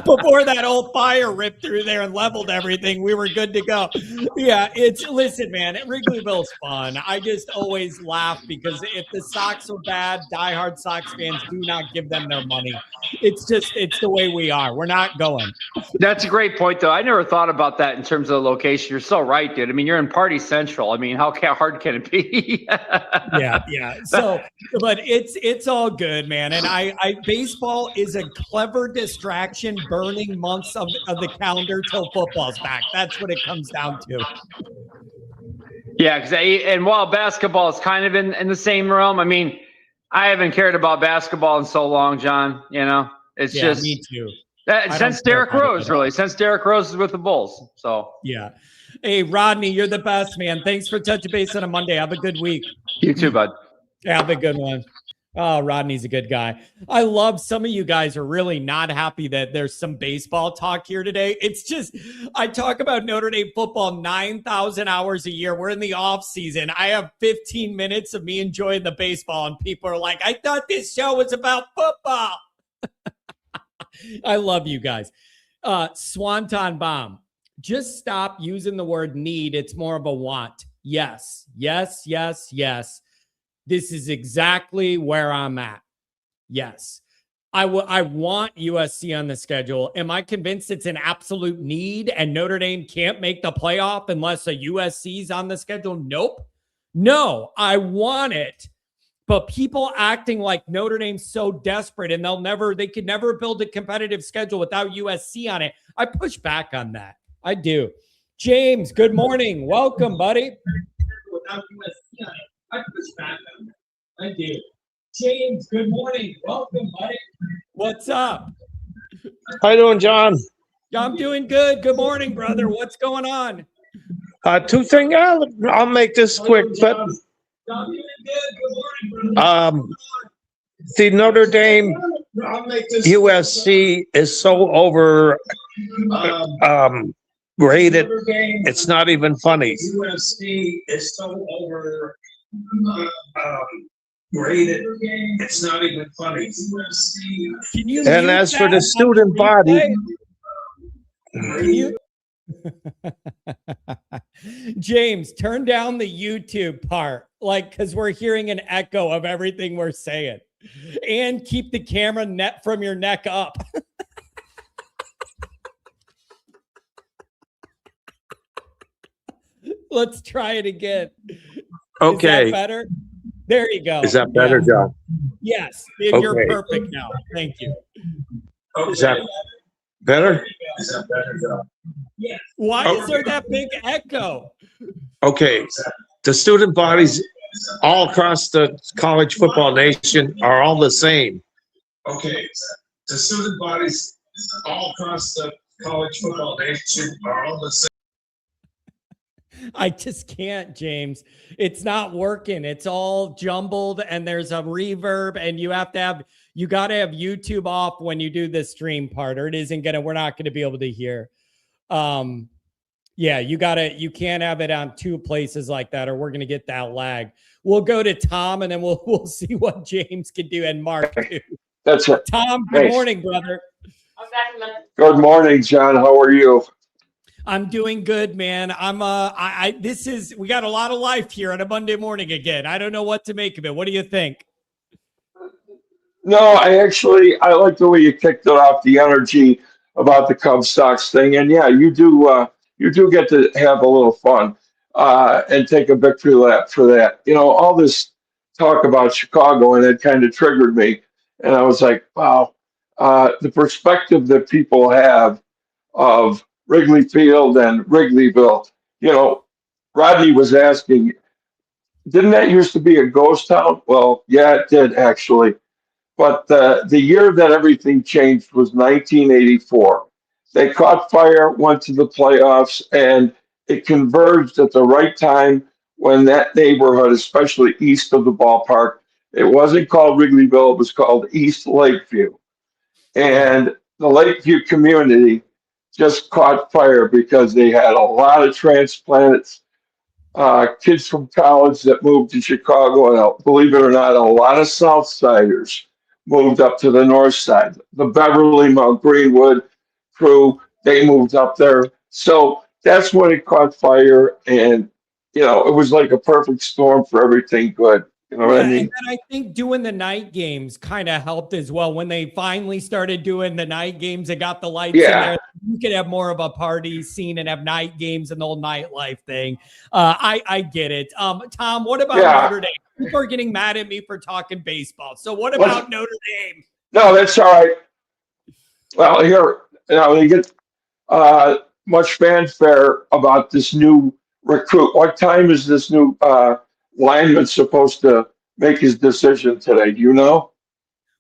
Before that old fire ripped through there and leveled everything, we were good to go. Yeah, listen, man, Wrigleyville's fun. I just always laugh because if the Sox are bad, diehard Sox fans do not give them their money. It's the way we are. We're not going. That's a great point, though. I never thought about that in terms of the location. You're so right, dude. I mean, you're in Party Central. I mean, how hard can it be? Yeah. So, but it's all good, man. And I baseball is a clever distraction, burning months of the calendar till football's back. That's what it comes down to. Yeah, and while basketball is kind of in the same realm, I mean, I haven't cared about basketball in so long, John. It's just me too. Since Derrick Rose, really, since Derrick Rose is with the Bulls. So yeah. Hey, Rodney, you're the best, man. Thanks for touching base on a Monday. Have a good week. You too, bud. Have a good one. Oh, Rodney's a good guy. I love some of you guys are really not happy that there's some baseball talk here today. It's just, I talk about Notre Dame football 9,000 hours a year. We're in the off season. I have 15 minutes of me enjoying the baseball and people are like, I thought this show was about football. I love you guys. Swanton Bomb. Just stop using the word need. It's more of a want. Yes. This is exactly where I'm at. Yes. I want USC on the schedule. Am I convinced it's an absolute need and Notre Dame can't make the playoff unless a USC's on the schedule? Nope. No, I want it. But people acting like Notre Dame's so desperate and they could never build a competitive schedule without USC on it. I push back on that. I do. James, good morning. Welcome, buddy. Without USC on it. I push back on that. I do. James, good morning. Welcome, buddy. What's up? How you doing, John? I'm doing good. Good morning, brother. What's going on? Two things. I'll make this quick, but I'm doing good. Good morning, brother. the Notre Dame USC is so rated. It's not even funny. USC is so rated. It's not even funny. Can you And as for the student body, James, turn down the YouTube part, because we're hearing an echo of everything we're saying, and keep the camera net from your neck up. Let's try it again. okay. Is that better? There you go. Is that better, John? Yes. Okay. You're perfect now. Thank you. Is that better? Is that better, John? Yes. Why is there that big echo? Okay. The student bodies all across the college football nation are all the same. Okay. The student bodies all across the college football nation are all the same. I just can't, James. It's not working. It's all jumbled and there's a reverb and you got to have YouTube off when you do the stream part or we're not going to be able to hear. Yeah, you can't have it on two places like that or we're going to get that lag. We'll go to Tom and then we'll see what James can do and Mark too. That's it. Tom, good morning, brother. Good morning, John. How are you? I'm doing good, man. We got a lot of life here on a Monday morning again. I don't know what to make of it. What do you think? No, I like the way you kicked it off, the energy about the Cubs Sox thing. And yeah, you do get to have a little fun. and take a victory lap for that. You know, all this talk about Chicago, and it kind of triggered me. And I was like, wow, the perspective that people have of Wrigley Field and Wrigleyville. You know, Rodney was asking, didn't that used to be a ghost town? Well, yeah, it did actually. But the year that everything changed was 1984. They caught fire, went to the playoffs, and it converged at the right time when that neighborhood, especially east of the ballpark, it wasn't called Wrigleyville, it was called East Lakeview. And the Lakeview community just caught fire because they had a lot of transplants, kids from college that moved to Chicago, and believe it or not, a lot of Southsiders moved up to the north side. The Beverly, Mount Greenwood crew, they moved up there. So that's when it caught fire, and you know, it was like a perfect storm for everything good. You know what I And mean? then I think doing the night games kind of helped as well. When they finally started doing the night games and got the lights in Yeah. there, you could have more of a party scene and have night games and the whole nightlife thing. I get it. Tom, what about Yeah. Notre Dame? People are getting mad at me for talking baseball. So what Let's- about Notre Dame? No, that's all right. Well, here, you know, they get much fanfare about this new recruit. What time is this new lineman supposed to make his decision today? Do you know?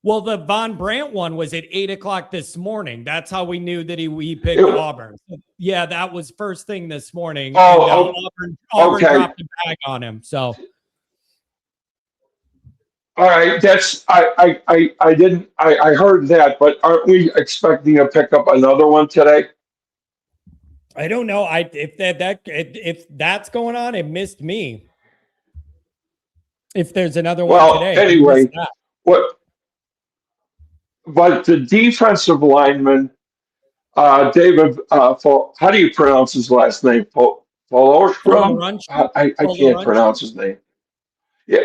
Well, the Von Brandt one was at 8:00 this morning. That's how we knew that he picked It- Auburn. Yeah, that was first thing this morning. Oh, Auburn okay. dropped a bag on him. So All right, that's I didn't I heard that, but aren't we expecting to pick up another one today? I don't know. If that's going on, it missed me. If there's another one Well, today, I anyway, missed that. what? But the defensive lineman, David, how do you pronounce his last name? Folorstrom? I can't pronounce his name. Yeah,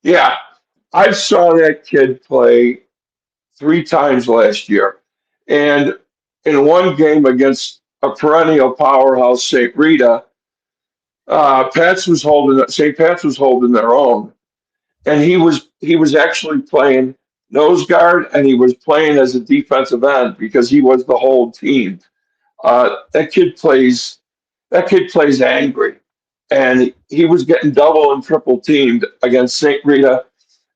yeah. I saw that kid play 3 times last year, and in one game against a perennial powerhouse, St. Rita, St. Pat's was holding their own, and he was actually playing nose guard, and he was playing as a defensive end because he was the whole team. That kid plays. That kid plays angry, and he was getting double and triple teamed against St. Rita,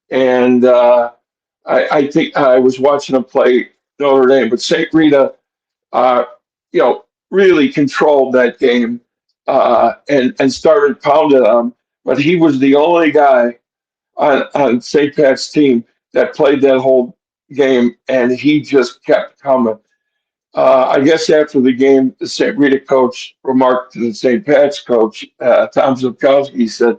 and I think I was watching him play Notre Dame, but St. Rita, uh, you know, really controlled that game and started pounding on him. But he was the only guy on St. Pat's team that played that whole game, and he just kept coming. I guess after the game, the St. Rita coach remarked to the St. Pat's coach, Tom Zukowski, he said,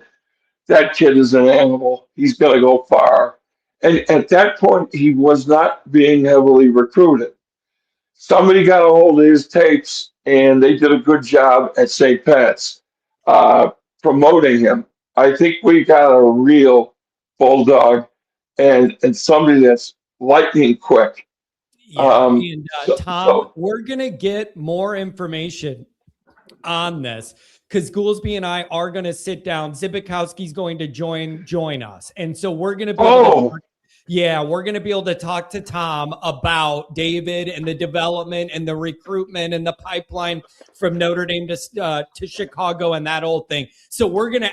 that kid is an animal. He's going to go far. And at that point, he was not being heavily recruited. Somebody got a hold of his tapes, and they did a good job at St. Pat's promoting him. I think we got a real bulldog and somebody that's lightning quick. Yeah, and Tom, we're gonna get more information on this because Goolsby and I are gonna sit down. Zibikowski's going to join us, and so we're gonna be we're gonna be able to talk to Tom about David and the development and the recruitment and the pipeline from Notre Dame to Chicago and that old thing. So we're gonna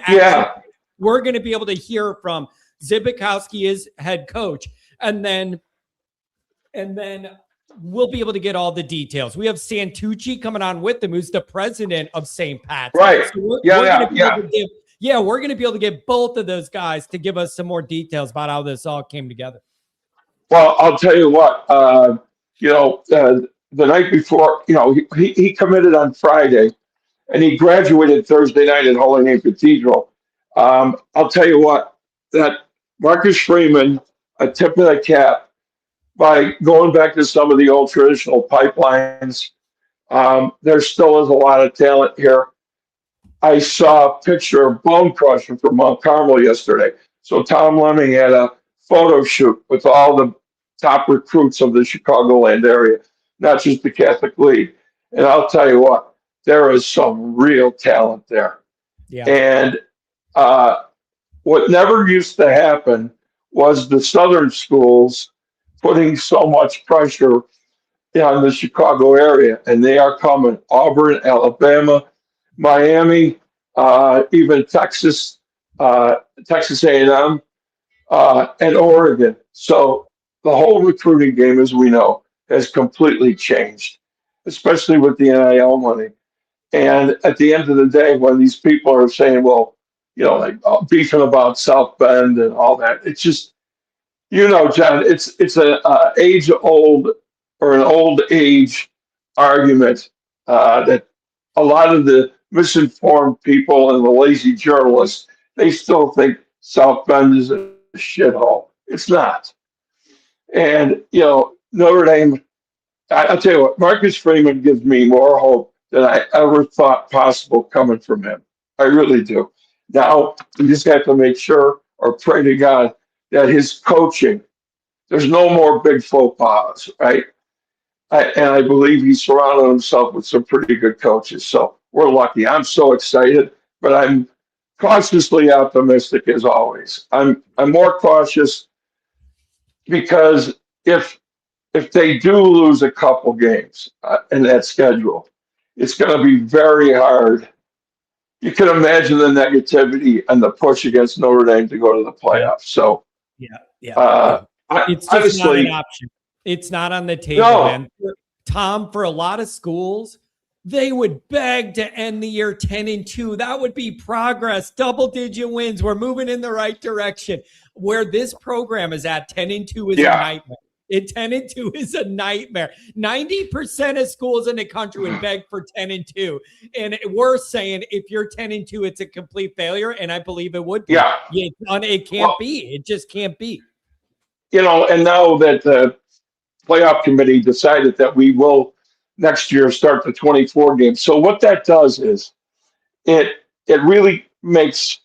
we're gonna be able to hear from Zibikowski is head coach, and then we'll be able to get all the details. We have Santucci coming on with them, who's the president of St. Pat's. Right. So we're going to be able to get both of those guys to give us some more details about how this all came together. Well, I'll tell you what, the night before, he committed on Friday and he graduated Thursday night at Holy Name Cathedral. I'll tell you what, that Marcus Freeman, a tip of the cap, by going back to some of the old traditional pipelines, there still is a lot of talent here. I saw a picture of Bone Crusher from Mount Carmel yesterday. So Tom Lemming had a photo shoot with all the top recruits of the Chicagoland area, not just the Catholic League. And I'll tell you what, there is some real talent there. Yeah. And what never used to happen was the Southern schools putting so much pressure on the Chicago area, and they are coming. Auburn, Alabama, Miami, even Texas, Texas A&M, and Oregon. So the whole recruiting game, as we know, has completely changed, especially with the NIL money. And at the end of the day, when these people are saying, well, like beefing about South Bend and all that, it's just, John, it's a age old or an old age argument that a lot of the misinformed people and the lazy journalists, they still think South Bend is a shithole. It's not. And, Notre Dame, I'll tell you what, Marcus Freeman gives me more hope than I ever thought possible coming from him. I really do. Now, we just have to make sure or pray to God that his coaching, there's no more big faux pas, right? And I believe he's surrounded himself with some pretty good coaches. So we're lucky. I'm so excited, but I'm cautiously optimistic as always. I'm more cautious because if they do lose a couple games in that schedule, it's going to be very hard. You can imagine the negativity and the push against Notre Dame to go to the playoffs. So, It's just not an option. It's not on the table, man. Tom, for a lot of schools, they would beg to end the year 10-2. That would be progress, double-digit wins. We're moving in the right direction. Where this program is at, 10-2 is a nightmare. 10-2 is a nightmare. 90% of schools in the country would beg for 10-2. And we're saying if you're 10-2, it's a complete failure. And I believe it would be. Yeah. It can't be. It just can't be. And now that the playoff committee decided that we will next year start the 24 games. So what that does is it really makes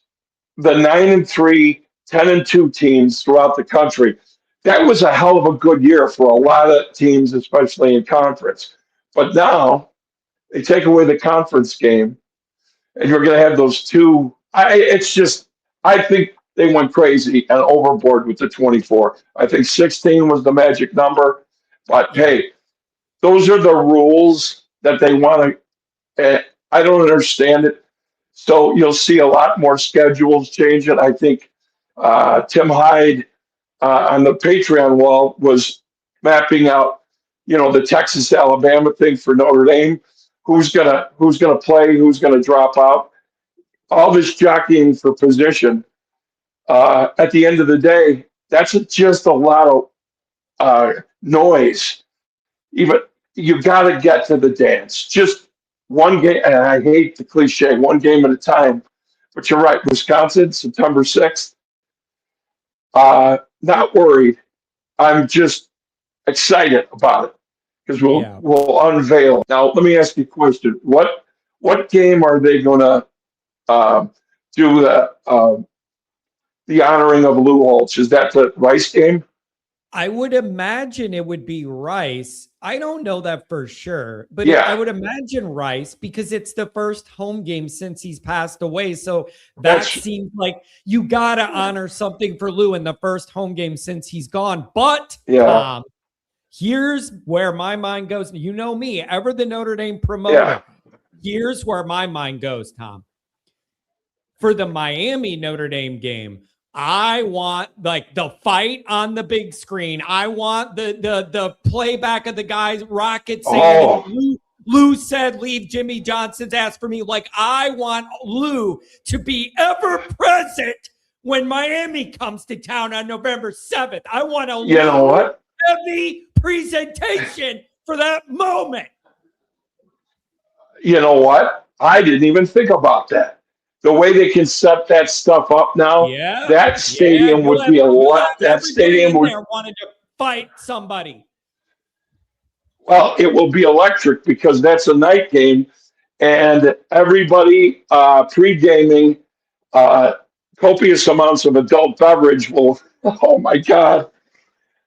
the 9-3, 10-2 teams throughout the country. That was a hell of a good year for a lot of teams, especially in conference. But now they take away the conference game, and you're going to have those two. I think they went crazy and overboard with the 24. I think 16 was the magic number. But hey, those are the rules that they want to. I don't understand it. So you'll see a lot more schedules changing. I think Tim Hyde on the Patreon wall was mapping out, the Texas Alabama thing for Notre Dame. Who's gonna play? Who's gonna drop out? All this jockeying for position. At the end of the day, that's just a lot of noise. Even you got to get to the dance. Just one game, and I hate the cliche, one game at a time. But you're right, Wisconsin, September 6th. Not worried. I'm just excited about it because we'll unveil. Now, let me ask you a question. What game are they going to do the honoring of Lou Holtz? Is that the Rice game? I would imagine it would be Rice. I don't know that for sure, but I would imagine Rice because it's the first home game since he's passed away. So that seems like you got to honor something for Lou in the first home game since he's gone. But here's where my mind goes. You know me, ever the Notre Dame promoter. Yeah. Here's where my mind goes, Tom. For the Miami Notre Dame game, I want like the fight on the big screen. I want the playback of the guys rocket saying Lou said leave Jimmy Johnson's ass for me. Like I want Lou to be ever present when Miami comes to town on November 7th. I want a heavy presentation for that moment. You know what? I didn't even think about that. The way they can set that stuff up now, that stadium would be a lot. That stadium would wanted to fight somebody. Well, it will be electric because that's a night game, and everybody pre-gaming, copious amounts of adult beverage will. Oh my God!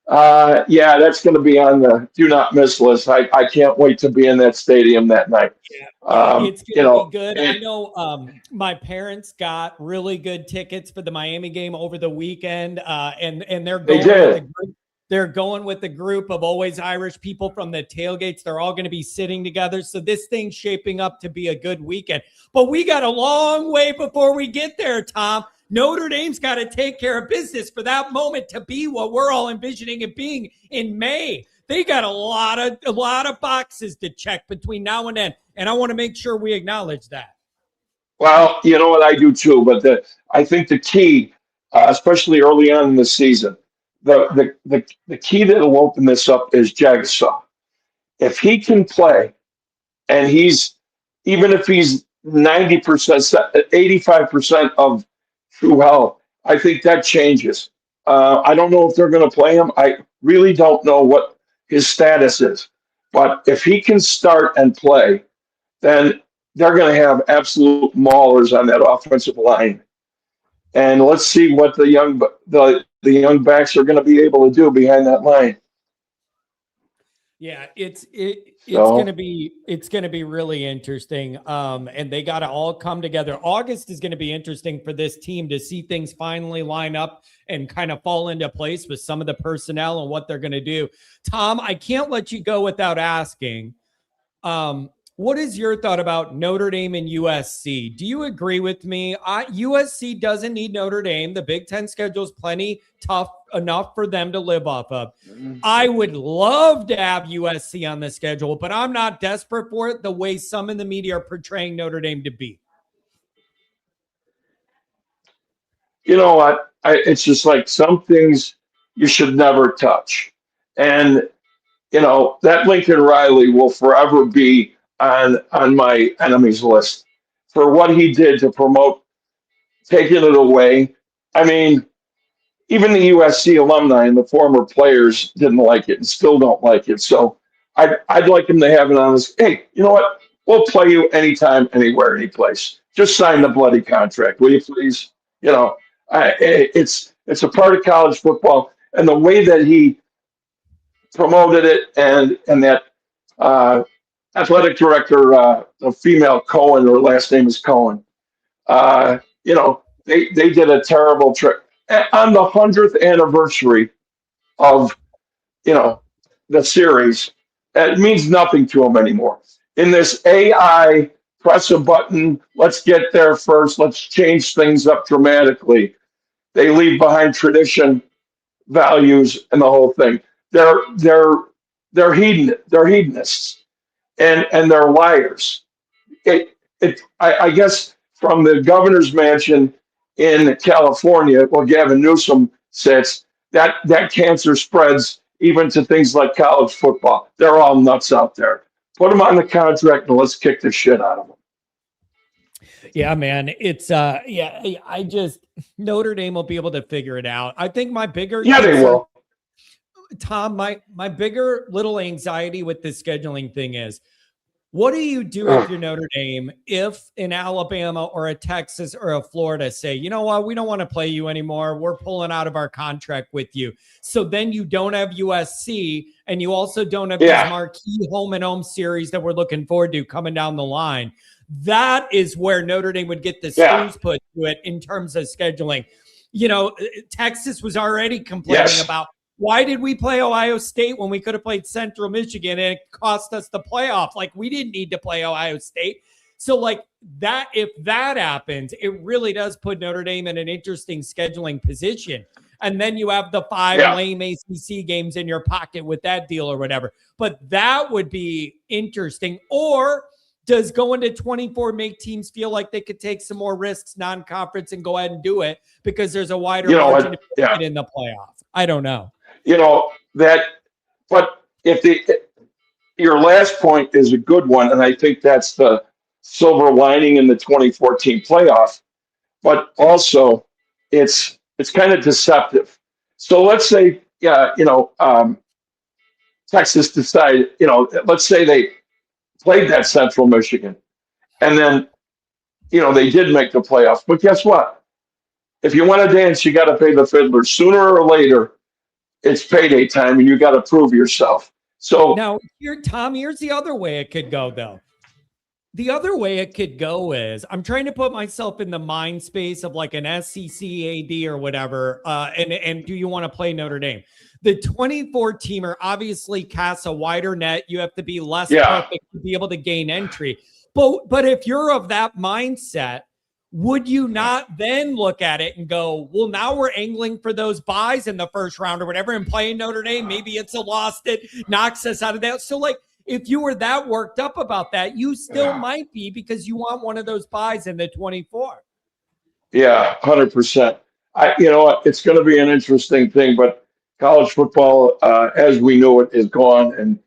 Yeah, that's going to be on the do not miss list. I can't wait to be in that stadium that night. Yeah, it's You gonna be know, good. I and know my parents got really good tickets for the Miami game over the weekend, and they're they going with a did. group. They're going with a group of always Irish people from the tailgates. They're all going to be sitting together. So this thing's shaping up to be a good weekend. But we got a long way before we get there, Tom. Notre Dame's got to take care of business for that moment to be what we're all envisioning it being in May. They got a lot of boxes to check between now and then, and I want to make sure we acknowledge that. Well, you know what I do too, but I think the key, especially early on in the season, the key that will open this up is Jigsaw. If he can play, and even if he's 90%, 85% of true health, I think that changes. I don't know if they're going to play him. I really don't know what his status is, but if he can start and play, then they're going to have absolute maulers on that offensive line. And let's see what the young backs are going to be able to do behind that line. Yeah, it's So gonna be really interesting. And they got to all come together. August is going to be interesting for this team to see things finally line up and kind of fall into place with some of the personnel and what they're going to do. Tom, I can't let you go without asking. What is your thought about Notre Dame and USC? Do you agree with me? USC doesn't need Notre Dame. The Big Ten schedule is plenty tough enough for them to live off of. I would love to have USC on the schedule, but I'm not desperate for it the way some in the media are portraying Notre Dame to be. you know what? It's just like some things you should never touch. And that Lincoln Riley will forever be on my enemies list for what he did to promote taking it away. I mean, even the USC alumni and the former players didn't like it and still don't like it. So I'd like him to have it on his. Hey, you know what? We'll play you anytime, anywhere, any place. Just sign the bloody contract, will you please? It's a part of college football, and the way that he promoted it, and that athletic director, the female Cohen, her last name is Cohen. They did a terrible trick on the 100th anniversary of the series. It means nothing to them anymore. In this AI, press a button, let's get there first, let's change things up dramatically. They leave behind tradition, values, and the whole thing. They're hedonists, and they're liars. I guess from the governor's mansion in California, where Gavin Newsom sits, that cancer spreads even to things like college football. They're all nuts out there. Put them on the contract and let's kick the shit out of them. Yeah, man. It's I just Notre Dame will be able to figure it out. I think my bigger they will. Tom, my bigger little anxiety with this scheduling thing is, what do you do if you're Notre Dame if an Alabama or a Texas or a Florida say, you know what, we don't want to play you anymore. We're pulling out of our contract with you. So then you don't have USC, and you also don't have this marquee home and home series that we're looking forward to coming down the line. That is where Notre Dame would get the screws put to it in terms of scheduling. Texas was already complaining about, why did we play Ohio State when we could have played Central Michigan and it cost us the playoff? Like, we didn't need to play Ohio State. So like that, if that happens, it really does put Notre Dame in an interesting scheduling position. And then you have the 5 lame ACC games in your pocket with that deal or whatever. But that would be interesting. Or does going to 24 make teams feel like they could take some more risks non-conference and go ahead and do it because there's a wider margin to get in the playoff? I don't know. But your last point is a good one, and I think that's the silver lining in the 2014 playoff. But also, it's kind of deceptive. So let's say, Texas decided, let's say they played that Central Michigan, and then, they did make the playoffs. But guess what? If you want to dance, you got to pay the fiddler. Sooner or later, it's payday time and you got to prove yourself. So now, Tom, here's the other way it could go, though. The other way it could go is I'm trying to put myself in the mind space of like an SEC AD or whatever. And do you want to play Notre Dame? The 24 teamer obviously casts a wider net. You have to be less perfect to be able to gain entry. But if you're of that mindset, would you not then look at it and go, well, now we're angling for those buys in the first round or whatever and playing Notre Dame? Maybe it's a loss that knocks us out of that. So like, if you were that worked up about that, you still might be because you want one of those buys in the 24. Yeah, 100%. You know what? It's going to be an interesting thing, but college football, as we know it, is gone. And,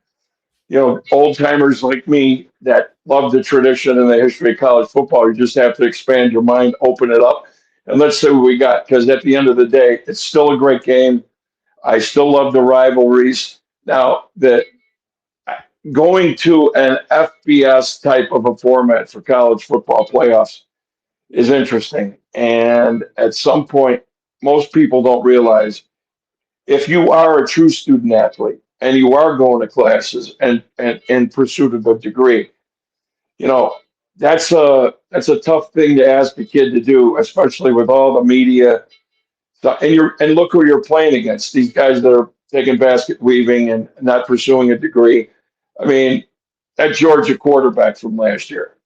you know, old timers like me that love the tradition and the history of college football, you just have to expand your mind, open it up, and let's see what we got. Because at the end of the day, it's still a great game. I still love the rivalries. Now, going to an FBS type of a format for college football playoffs is interesting. And at some point, most people don't realize if you are a true student athlete and you are going to classes and in pursuit of a degree, you know, that's a tough thing to ask a kid to do, especially with all the media. And look who you're playing against. These guys that are taking basket weaving and not pursuing a degree. I mean, that Georgia quarterback from last year,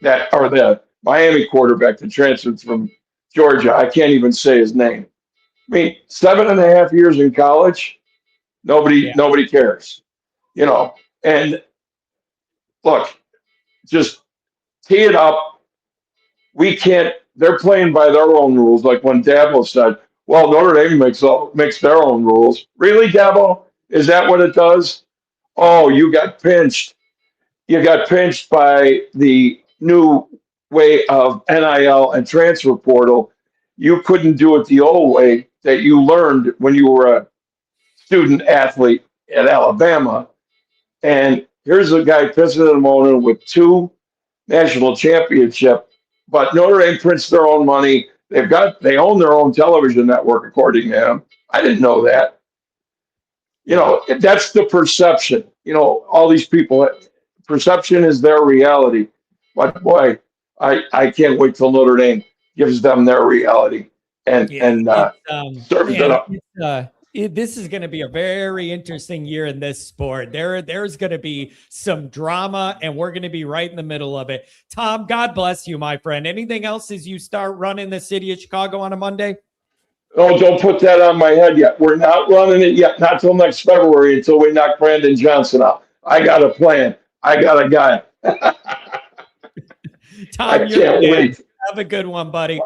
the Miami quarterback that transferred from Georgia, I can't even say his name. I mean, 7.5 years in college, nobody cares, you know. And look, just tee it up. We can't. They're playing by their own rules. Like when Dabo said, "Well, Notre Dame makes their own rules." Really, Dabo? Is that what it does? Oh, you got pinched. You got pinched by the new way of NIL and transfer portal. You couldn't do it the old way that you learned when you were a student athlete at Alabama. And here's a guy pissing and moaning with 2 national championship, but Notre Dame prints their own money. They own their own television network, according to him. I didn't know that. You know, that's the perception. You know, all these people, perception is their reality. But boy, I can't wait till Notre Dame gives them their reality and serves it up. This is going to be a very interesting year in this sport. There's going to be some drama, and we're going to be right in the middle of it. Tom, God bless you, my friend. Anything else as you start running the city of Chicago on a Monday? Oh, don't put that on my head yet. We're not running it yet. Not till next February until we knock Brandon Johnson out. I got a plan. I got a guy. Tom, I can't wait. Have a good one, buddy.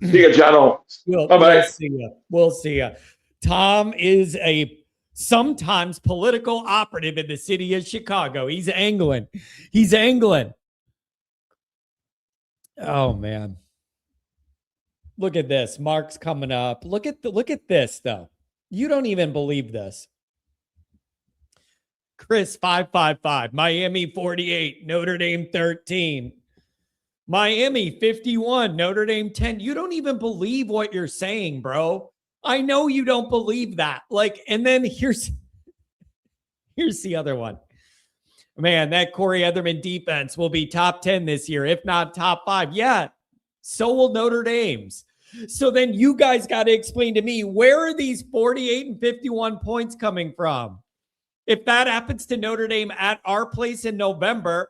See you, Jono. Bye-bye. We'll see you. Tom is a sometimes political operative in the city of Chicago. He's angling. Oh, man. Look at this. Mark's coming up. Look at this, though. You don't even believe this. Chris 555, Miami 48, Notre Dame 13. Miami 51, Notre Dame 10. You don't even believe what you're saying, bro. I know you don't believe that. Like, and then here's the other one. Man, that Corey Etherman defense will be top 10 this year, if not top 5. Yeah, so will Notre Dame's. So then you guys got to explain to me, where are these 48 and 51 points coming from? If that happens to Notre Dame at our place in November,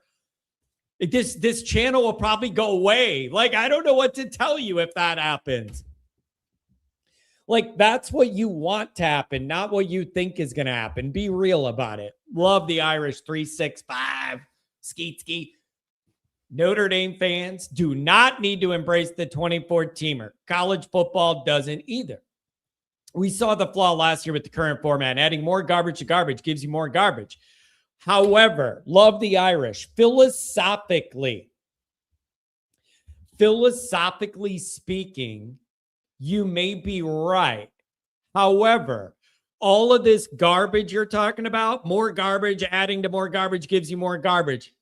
this channel will probably go away. Like, I don't know what to tell you if that happens. Like, that's what you want to happen, not what you think is going to happen. Be real about it. Love the Irish 365. Skeet. Notre Dame fans do not need to embrace the 24-teamer. College football doesn't either. We saw the flaw last year with the current format. Adding more garbage to garbage gives you more garbage. However, love the Irish. Philosophically speaking, you may be right. However, all of this garbage you're talking about, more garbage, adding to more garbage gives you more garbage.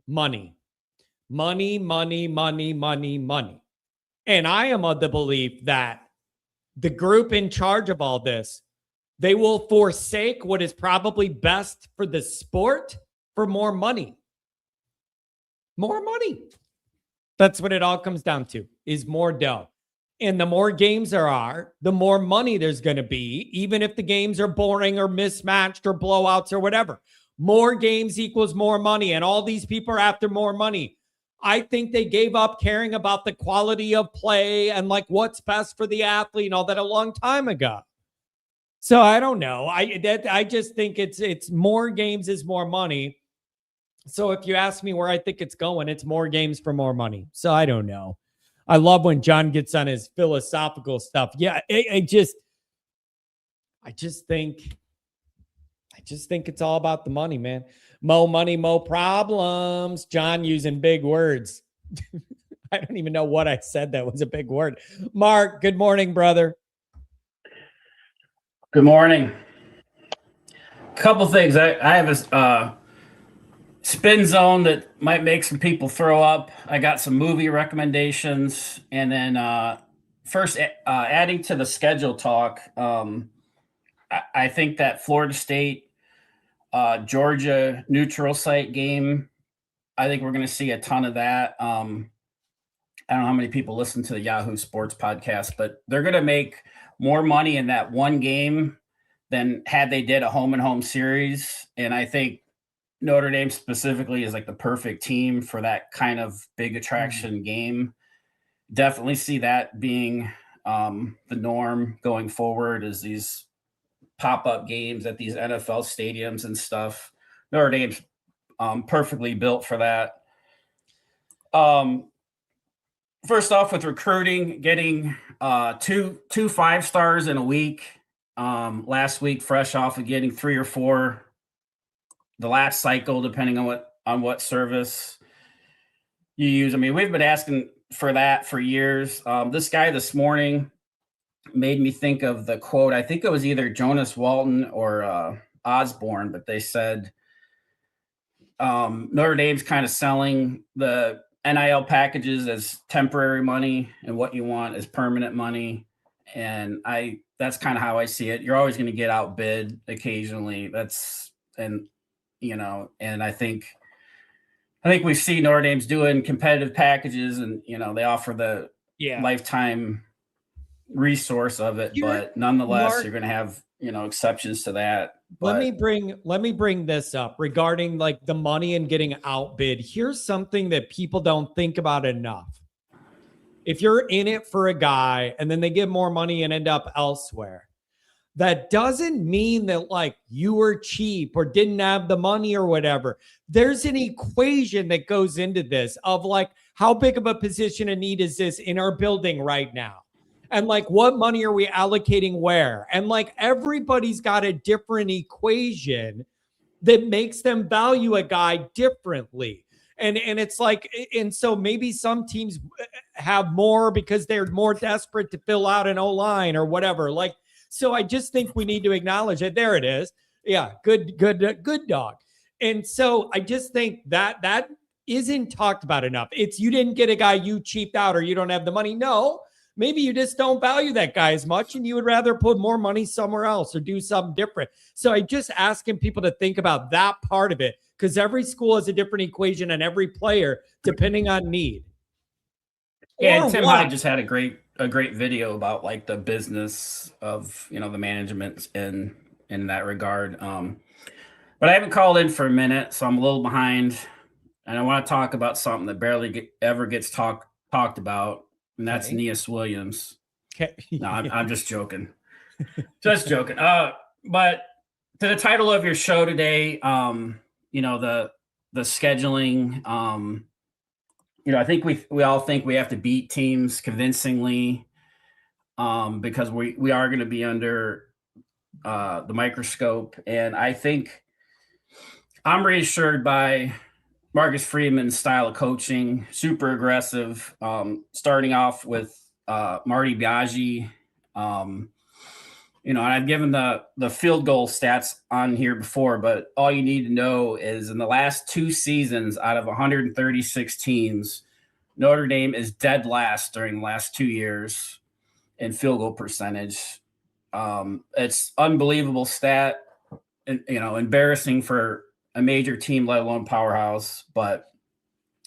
Money. And I am of the belief that the group in charge of all this, they will forsake what is probably best for the sport for more money. More money. That's what it all comes down to, is more dough. And the more games there are, the more money there's going to be, even if the games are boring or mismatched or blowouts or whatever. More games equals more money, and all these people are after more money. I think they gave up caring about the quality of play and like what's best for the athlete and all that a long time ago. So I don't know. I just think it's more games is more money. So if you ask me where I think it's going, it's more games for more money. So I don't know. I love when John gets on his philosophical stuff. Yeah, I just think it's all about the money, man. Mo money, mo problems. John using big words. I don't even know what I said that was a big word. Mark, good morning, brother. Good morning. Couple things. I have a spin zone that might make some people throw up. I got some movie recommendations, and then first adding to the schedule talk. I think that Florida State Georgia neutral site game, I think we're going to see a ton of that. I don't know how many people listen to the Yahoo Sports podcast, but they're going to make more money in that one game than had they did a home and home series. And I think Notre Dame specifically is like the perfect team for that kind of big attraction game. Definitely see that being the norm going forward, is these pop-up games at these NFL stadiums and stuff. Notre Dame's perfectly built for that. First off, with recruiting, getting two 5-stars in a week. Last week, fresh off of getting 3 or 4 the last cycle, depending on what service you use. I mean, we've been asking for that for years. This guy this morning made me think of the quote. I think it was either Jonas Walton or Osborne, but they said Notre Dame's kind of selling the NIL packages as temporary money, and what you want is permanent money. And that's kind of how I see it. You're always going to get outbid occasionally. And I think we see Notre Dame's doing competitive packages, and they offer the lifetime resource of it, but nonetheless, Mark, you're going to have exceptions to that. But let me bring this up regarding like the money and getting outbid. Here's something that people don't think about enough. If you're in it for a guy and then they get more money and end up elsewhere, that doesn't mean that like you were cheap or didn't have the money or whatever. There's an equation that goes into this of like, how big of a position of need is this in our building right now? And like, what money are we allocating where? And like, everybody's got a different equation that makes them value a guy differently. And it's like, and so maybe some teams have more because they're more desperate to fill out an O-line or whatever. Like, so I just think we need to acknowledge it. There it is. Yeah. Good dog. And so I just think that isn't talked about enough. It's, you didn't get a guy, you cheaped out, or you don't have the money. No, maybe you just don't value that guy as much and you would rather put more money somewhere else or do something different. So I just asking people to think about that part of it, because every school has a different equation and every player depending on need. Yeah, Tim Hyde just had a great video about like the business of the management in that regard. But I haven't called in for a minute, so I'm a little behind, and I want to talk about something that barely ever gets talked about, and that's Aeneas Williams. Okay. No, I'm just joking. Just joking. But to the title of your show today, the scheduling, I think we all think we have to beat teams convincingly, because we are going to be under the microscope. And I think I'm reassured by Marcus Freeman's style of coaching, super aggressive, starting off with Marty Biaggi. And I've given the field goal stats on here before, but all you need to know is in the last 2 seasons out of 136 teams, Notre Dame is dead last during the last 2 years. in field goal percentage. It's unbelievable stat, and embarrassing for a major team, let alone powerhouse. But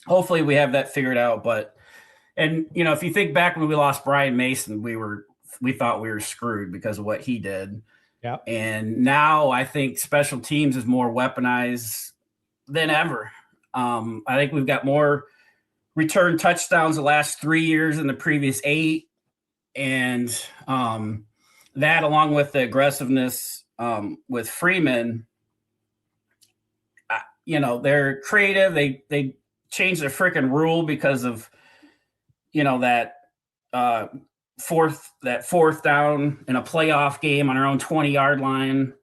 hopefully we have that figured out. And if you think back when we lost Brian Mason, we thought we were screwed because of what he did. Yeah. And now I think special teams is more weaponized than ever. I think we've got more return touchdowns the last 3 years than the previous 8. And that, along with the aggressiveness with Freeman, they're creative. They changed the freaking rule because of, that fourth down in a playoff game on our own 20-yard line.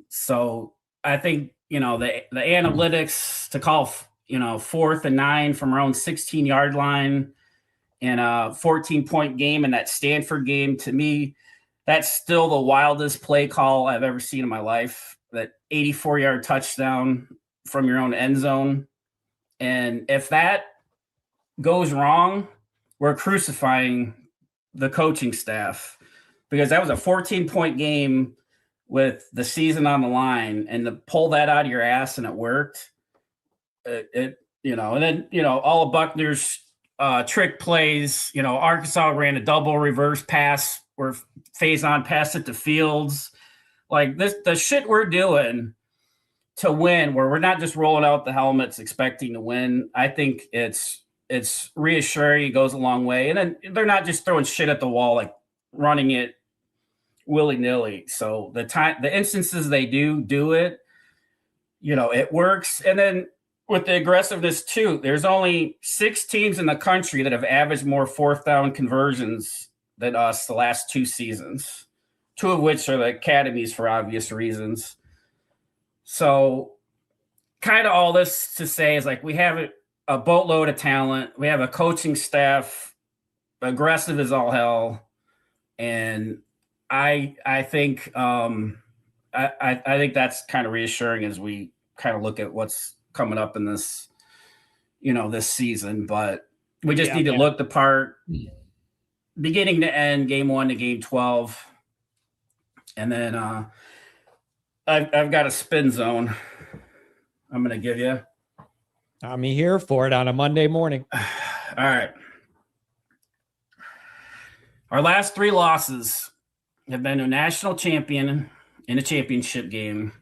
So I think, the analytics to call, 4th and 9 from our own 16-yard line in a 14-point game in that Stanford game, to me, that's still the wildest play call I've ever seen in my life. That 84-yard touchdown from your own end zone. And if that goes wrong, we're crucifying the coaching staff, because that was a 14-point game with the season on the line, and to pull that out of your ass and it worked. And then, all of Buckner's trick plays, Arkansas ran a double reverse pass where Faison passed it to Fields. Like the shit we're doing to win, where we're not just rolling out the helmets expecting to win. I think it's reassuring. It goes a long way. And then they're not just throwing shit at the wall, like running it willy-nilly. So the instances they do it, it works. And then with the aggressiveness too, there's only 6 teams in the country that have averaged more 4th down conversions than us the last 2 seasons, 2 of which are the academies for obvious reasons. So kind of all this to say is, like, we have a boatload of talent. We have a coaching staff, aggressive as all hell. And I think I think that's kind of reassuring as we kind of look at what's coming up in this, this season. But we just need to look the part, beginning to end, game 1 to game 12. And then I've got a spin zone I'm going to give you. I'm here for it on a Monday morning. All right. Our last 3 losses have been to a national champion in a championship game.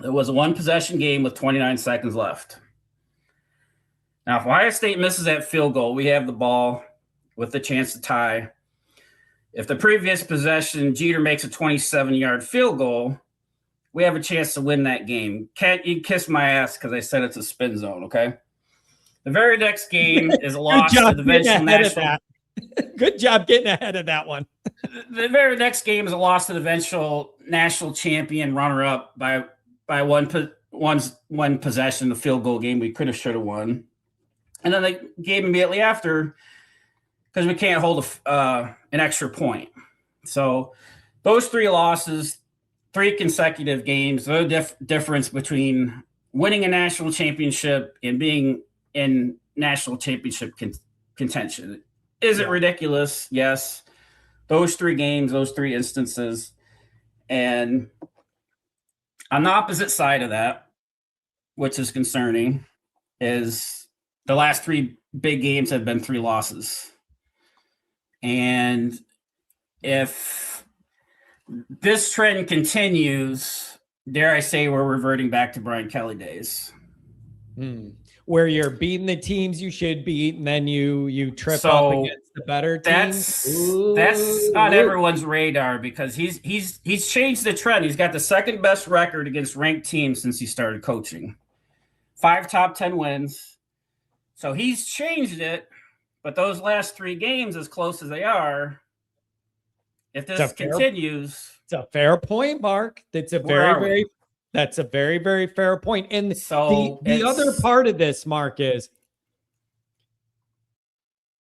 It was a 1-possession game with 29 seconds left. Now, if Ohio State misses that field goal, we have the ball with the chance to tie. If the previous possession, Jeter makes a 27-yard field goal, we have a chance to win that game. Kent, you kiss my ass because I said it's a spin zone, okay? The very next game is a loss to the eventual national. Good job getting ahead of that one. The very next game is a loss to the eventual national champion runner-up by one possession, the field goal game we could have, should have won. And then the game immediately after, because we can't hold an extra point. So those 3 losses, 3 consecutive games, the difference between winning a national championship and being in national championship contention. Is it ridiculous? Yes. Those 3 games, those 3 instances. And on the opposite side of that, which is concerning, is the last 3 big games have been 3 losses. And if this trend continues, dare I say, we're reverting back to Brian Kelly days. Where you're beating the teams you should beat, and then you trip up against the better teams. That's on everyone's radar, because he's changed the trend. He's got the 2nd best record against ranked teams since he started coaching. 5 top 10 wins. So he's changed it, but those last 3 games, as close as they are, if this continues, it's a fair point, Mark. That's a very fair point. And so the other part of this, Mark, is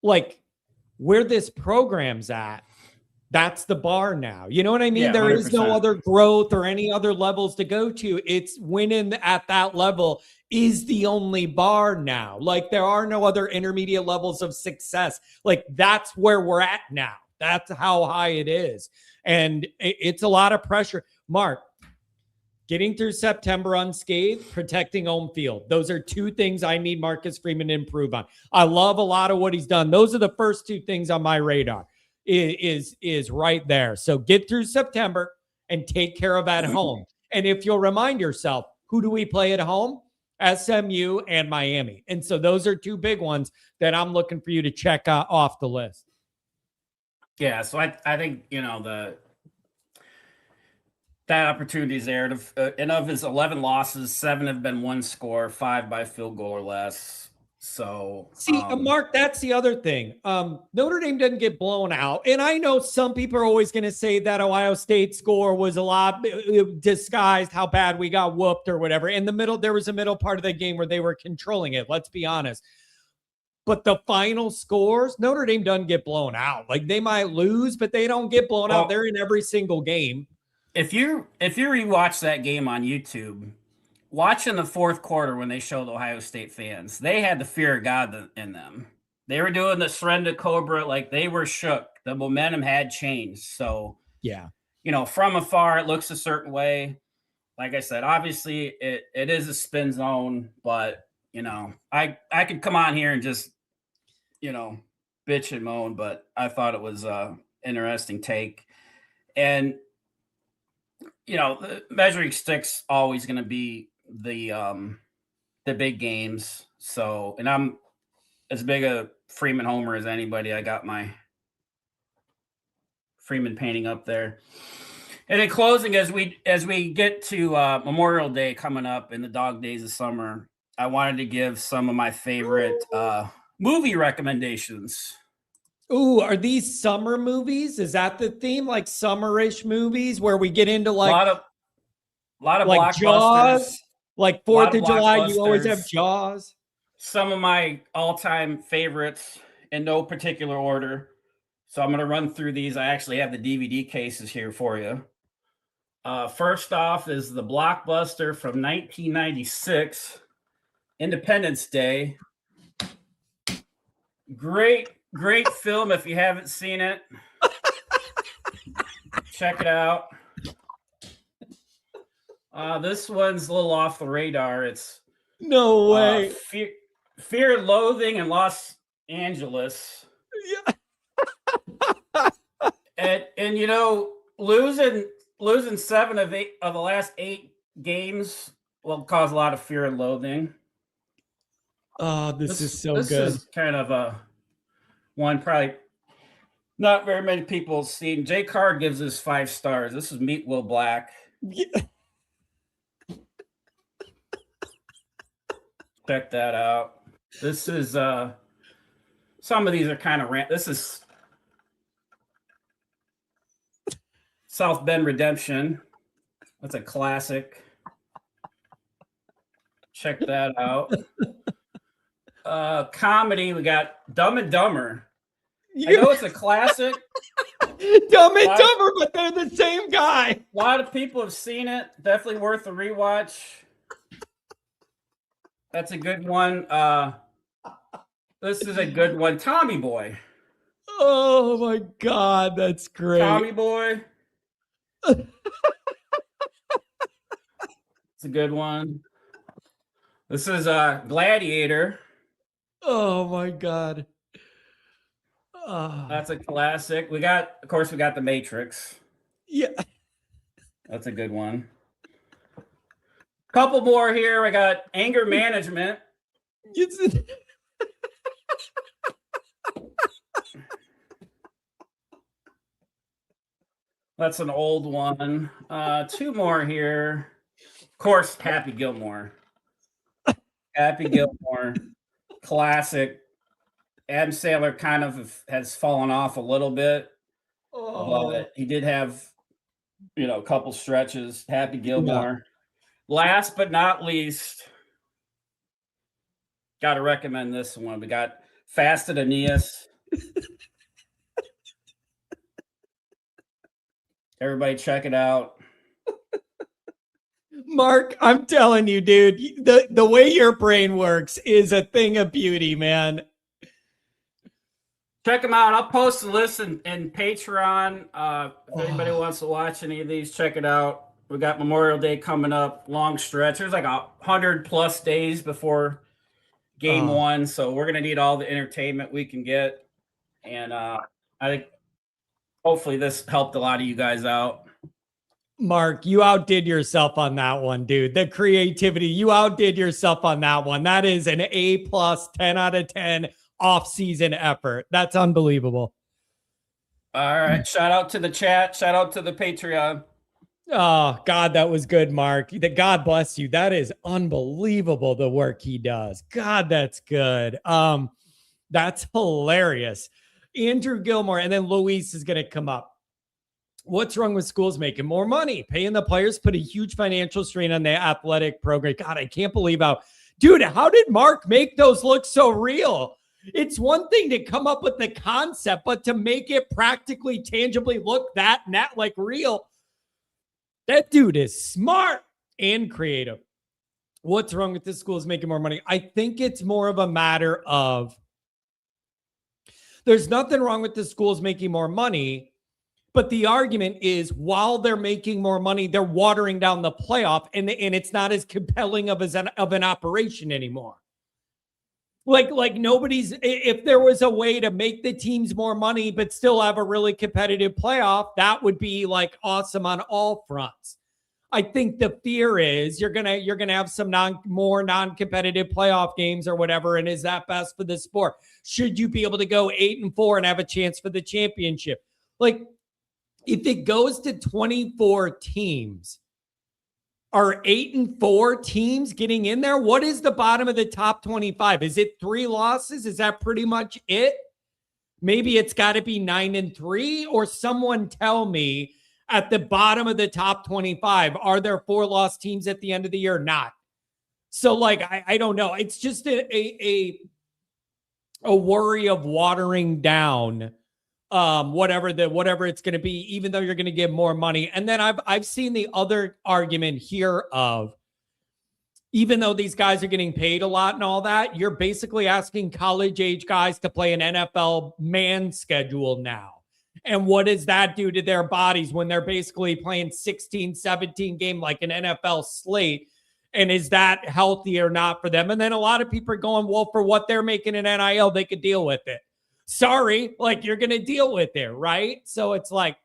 like where this program's at. That's the bar now. You know what I mean? Yeah, there is no other growth or any other levels to go to. It's winning at that level is the only bar now. Like there are no other intermediate levels of success. Like that's where we're at now. That's how high it is. And it's a lot of pressure. Mark, getting through September unscathed, protecting home field. Those are two things I need Marcus Freeman to improve on. I love a lot of what he's done. Those are the first two things on my radar is right there. So get through September and take care of at home. And if you'll remind yourself, who do we play at home? SMU and Miami. And so those are two big ones that I'm looking for you to check off the list. Yeah, so I think, that opportunity is there. And of his 11 losses, 7 have been one score, 5 by field goal or less. So see, Mark, that's the other thing. Notre Dame doesn't get blown out. And I know some people are always going to say that Ohio State score was a lot disguised how bad we got whooped or whatever. In the middle, there was a middle part of the game where they were controlling it. Let's be honest. But the final scores, Notre Dame doesn't get blown out. Like, they might lose, but they don't get blown out. They're in every single game. If you rewatch that game on YouTube, watching the fourth quarter when they showed Ohio State fans, they had the fear of God in them. They were doing the surrender cobra, like they were shook. The momentum had changed. So, yeah, from afar, it looks a certain way. Like I said, obviously it is a spin zone, but I could come on here and just, bitch and moan, but I thought it was a interesting take. And the measuring stick's always going to be the big games. So, and I'm as big a Freeman homer as anybody. I got my Freeman painting up there. And in closing, as we get to Memorial Day coming up in the dog days of summer, I wanted to give some of my favorite movie recommendations. Ooh, are these summer movies? Is that the theme? Like summerish movies where we get into like a lot of like blockbusters. Jaws, like 4th of July, you always have Jaws. Some of my all-time favorites in no particular order. So I'm going to run through these. I actually have the DVD cases here for you. First off is the blockbuster from 1996, Independence Day. Great film if you haven't seen it. Check it out. This one's a little off the radar. It's no way. Fear, Loathing in Los Angeles. Yeah. and losing 7 of the last 8 games will cause a lot of fear and loathing. Oh, this is so good. This is kind of a one probably not very many people have seen. Jay Card gives this 5 stars. This is Meet Will Black. Yeah. Check that out. This is some of these are kind of this is South Bend Redemption. That's a classic. Check that out. Comedy, we got Dumb and Dumber. I know it's a classic. Dumb and Dumber, but they're the same guy. A lot of people have seen it. Definitely worth a rewatch. That's a good one. This is a good one. Tommy Boy. Oh my God, that's great. Tommy Boy. It's a good one. This is Gladiator. Oh my God. That's a classic. Of course, we got The Matrix. Yeah. That's a good one. Couple more here. I got Anger Management. That's an old one. 2 more here. Of course, Happy Gilmore. Happy Gilmore. Classic. Adam Sandler kind of has fallen off a little bit. But he did have, a couple stretches. Happy Gilmore. Yeah. Last but not least, got to recommend this one. We got Fasted Aeneas. Everybody check it out. Mark, I'm telling you, dude, the way your brain works is a thing of beauty, man. Check them out. I'll post the list in Patreon. If anybody wants to watch any of these, check it out. We got Memorial Day coming up, long stretch. There's like 100+ days before game one, so we're gonna need all the entertainment we can get. And I think hopefully this helped a lot of you guys out. Mark, you outdid yourself on that one, dude. The creativity, you outdid yourself on that one. That is an A+, 10 out of 10 off-season effort. That's unbelievable. All right. Shout out to the chat. Shout out to the Patreon. Oh, God, that was good, Mark. God bless you. That is unbelievable, the work he does. God, that's good. That's hilarious. Andrew Gilmore, and then Luis is going to come up. What's wrong with schools making more money? Paying the players put a huge financial strain on the athletic program. God, I can't believe how did Mark make those look so real? It's one thing to come up with the concept, but to make it practically, tangibly look that like real, that dude is smart and creative. What's wrong with the schools making more money? I think it's more of a matter of there's nothing wrong with the schools making more money. But the argument is while they're making more money, they're watering down the playoff and it's not as compelling of an operation anymore. Like nobody's, if there was a way to make the teams more money, but still have a really competitive playoff, that would be like awesome on all fronts. I think the fear is you're gonna have some more non-competitive playoff games or whatever. And is that best for the sport? Should you be able to go 8-4 and have a chance for the championship? Like, if it goes to 24 teams, are 8-4 teams getting in there? What is the bottom of the top 25? Is it 3 losses? Is that pretty much it? Maybe it's got to be 9-3, or someone tell me at the bottom of the top 25, are there 4-loss teams at the end of the year? Not. So like, I don't know. It's just a worry of watering down whatever it's going to be, even though you're going to give more money. And then I've seen the other argument here of, even though these guys are getting paid a lot and all that, you're basically asking college age guys to play an NFL man schedule now. And what does that do to their bodies when they're basically playing 16, 17 game like an NFL slate? And is that healthy or not for them? And then a lot of people are going, well, for what they're making in NIL, they could deal with it. Sorry, like you're going to deal with it, right? So it's like,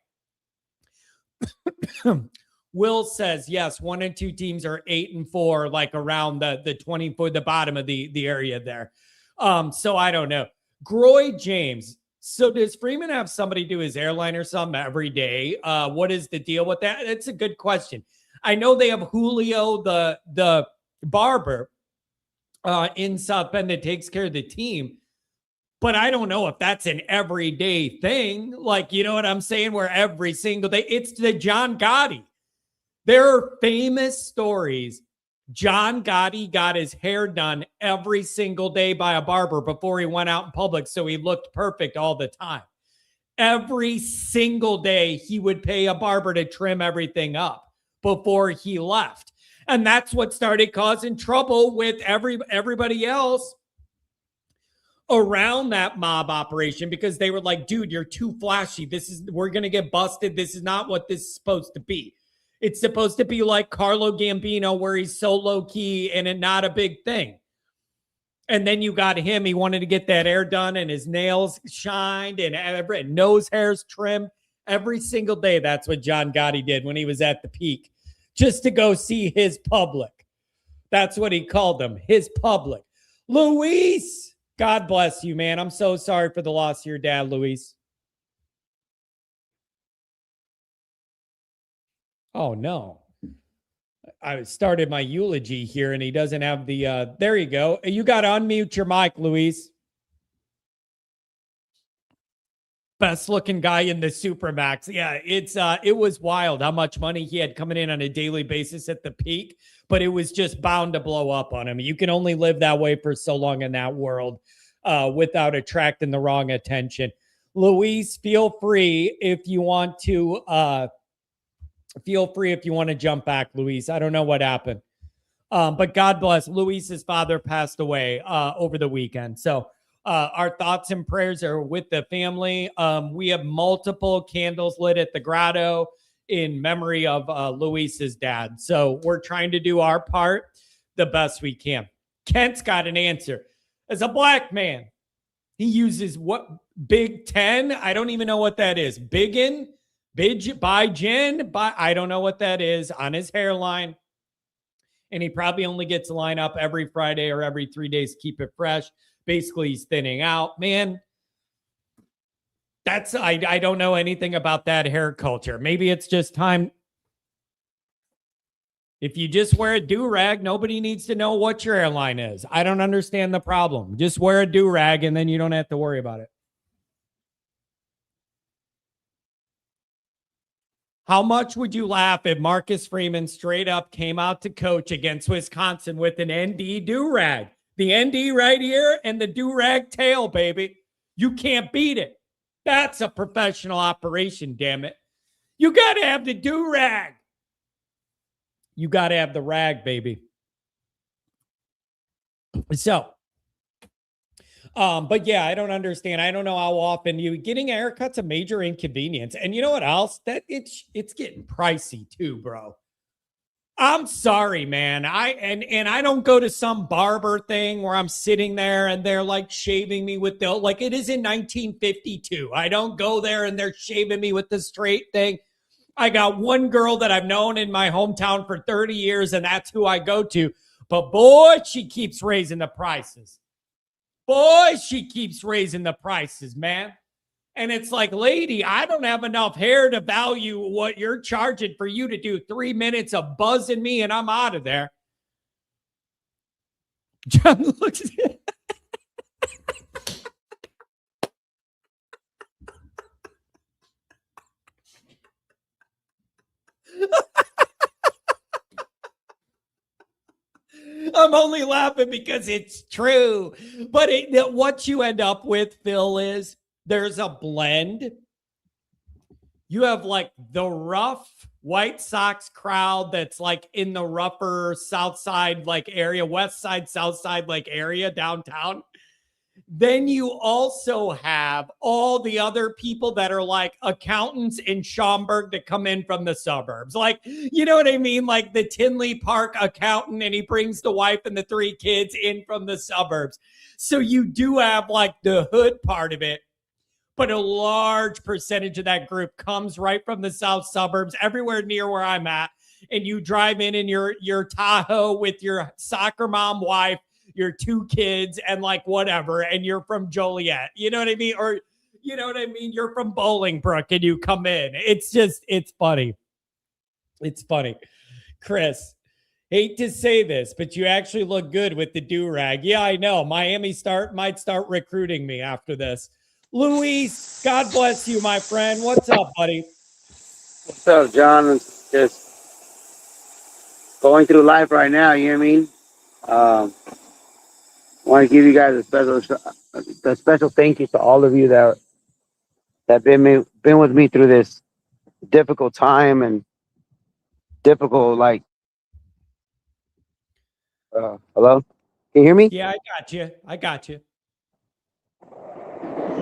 Will says, yes, 1 and 2 teams are 8-4, like around the 24, the bottom of the area there. So I don't know. Groy James. So does Freeman have somebody do his airline or something every day? What is the deal with that? It's a good question. I know they have Julio, the barber in South Bend that takes care of the team. But I don't know if that's an everyday thing. Like, you know what I'm saying? Where every single day, it's the John Gotti. There are famous stories. John Gotti got his hair done every single day by a barber before he went out in public, so he looked perfect all the time. Every single day, he would pay a barber to trim everything up before he left. And that's what started causing trouble with everybody else around that mob operation, because they were like, dude, you're too flashy. We're going to get busted. This is not what this is supposed to be. It's supposed to be like Carlo Gambino, where he's so low key and it not a big thing. And then you got him. He wanted to get that hair done and his nails shined and nose hairs trimmed every single day. That's what John Gotti did when he was at the peak, just to go see his public. That's what he called them, his public. Luis, God bless you, man. I'm so sorry for the loss of your dad, Luis. Oh, no. I started my eulogy here, and he doesn't have the, there you go. You got to unmute your mic, Luis. Best looking guy in the Supermax. Yeah, it was wild how much money he had coming in on a daily basis at the peak, but it was just bound to blow up on him. You can only live that way for so long in that world without attracting the wrong attention. Luis, feel free if you want to jump back, Luis. I don't know what happened. But God bless. Luis's father passed away over the weekend. So Our thoughts and prayers are with the family. We have multiple candles lit at the grotto in memory of Luis's dad. So we're trying to do our part the best we can. Kent's got an answer. As a black man, he uses what? Big 10? I don't even know what that is. Biggin? Bijin? I don't know what that is on his hairline. And he probably only gets a line up every Friday or every 3 days, keep it fresh. Basically, he's thinning out. Man, I don't know anything about that hair culture. Maybe it's just time. If you just wear a do-rag, nobody needs to know what your hairline is. I don't understand the problem. Just wear a do-rag and then you don't have to worry about it. How much would you laugh if Marcus Freeman straight up came out to coach against Wisconsin with an ND do-rag? The ND right here and the do-rag tail, baby. You can't beat it. That's a professional operation, damn it. You got to have the do-rag. You got to have the rag, baby. So, but yeah, I don't understand. I don't know how often getting a haircut's a major inconvenience. And you know what else? That it's getting pricey too, bro. I'm sorry, man. I don't go to some barber thing where I'm sitting there and they're like shaving me with like it is in 1952. I don't go there and they're shaving me with the straight thing. I got one girl that I've known in my hometown for 30 years, and that's who I go to. But boy, she keeps raising the prices. Boy, she keeps raising the prices, man. And it's like, lady, I don't have enough hair to value what you're charging for you to do 3 minutes of buzzing me, and I'm out of there. John looks at I'm only laughing because it's true. But what you end up with, Phil, is there's a blend. You have like the rough White Sox crowd that's like in the rougher South Side like area, West Side, South Side like area downtown. Then you also have all the other people that are like accountants in Schaumburg that come in from the suburbs. Like, you know what I mean? Like the Tinley Park accountant, and he brings the wife and the 3 kids in from the suburbs. So you do have like the hood part of it, but a large percentage of that group comes right from the south suburbs, everywhere near where I'm at. And you drive in your Tahoe with your soccer mom wife, your 2 kids, and like whatever, and you're from Joliet, you know what I mean? Or, you know what I mean? You're from Bolingbrook and you come in. It's funny. It's funny. Chris, hate to say this, but you actually look good with the do-rag. Yeah, I know. Miami might start recruiting me after this. Luis, God bless you, my friend. What's up, buddy? What's up, John? Just going through life right now, you know what I mean? I want to give you guys a special thank you to all of you that been with me through this difficult time and difficult, like, hello? Can you hear me? Yeah, I got you.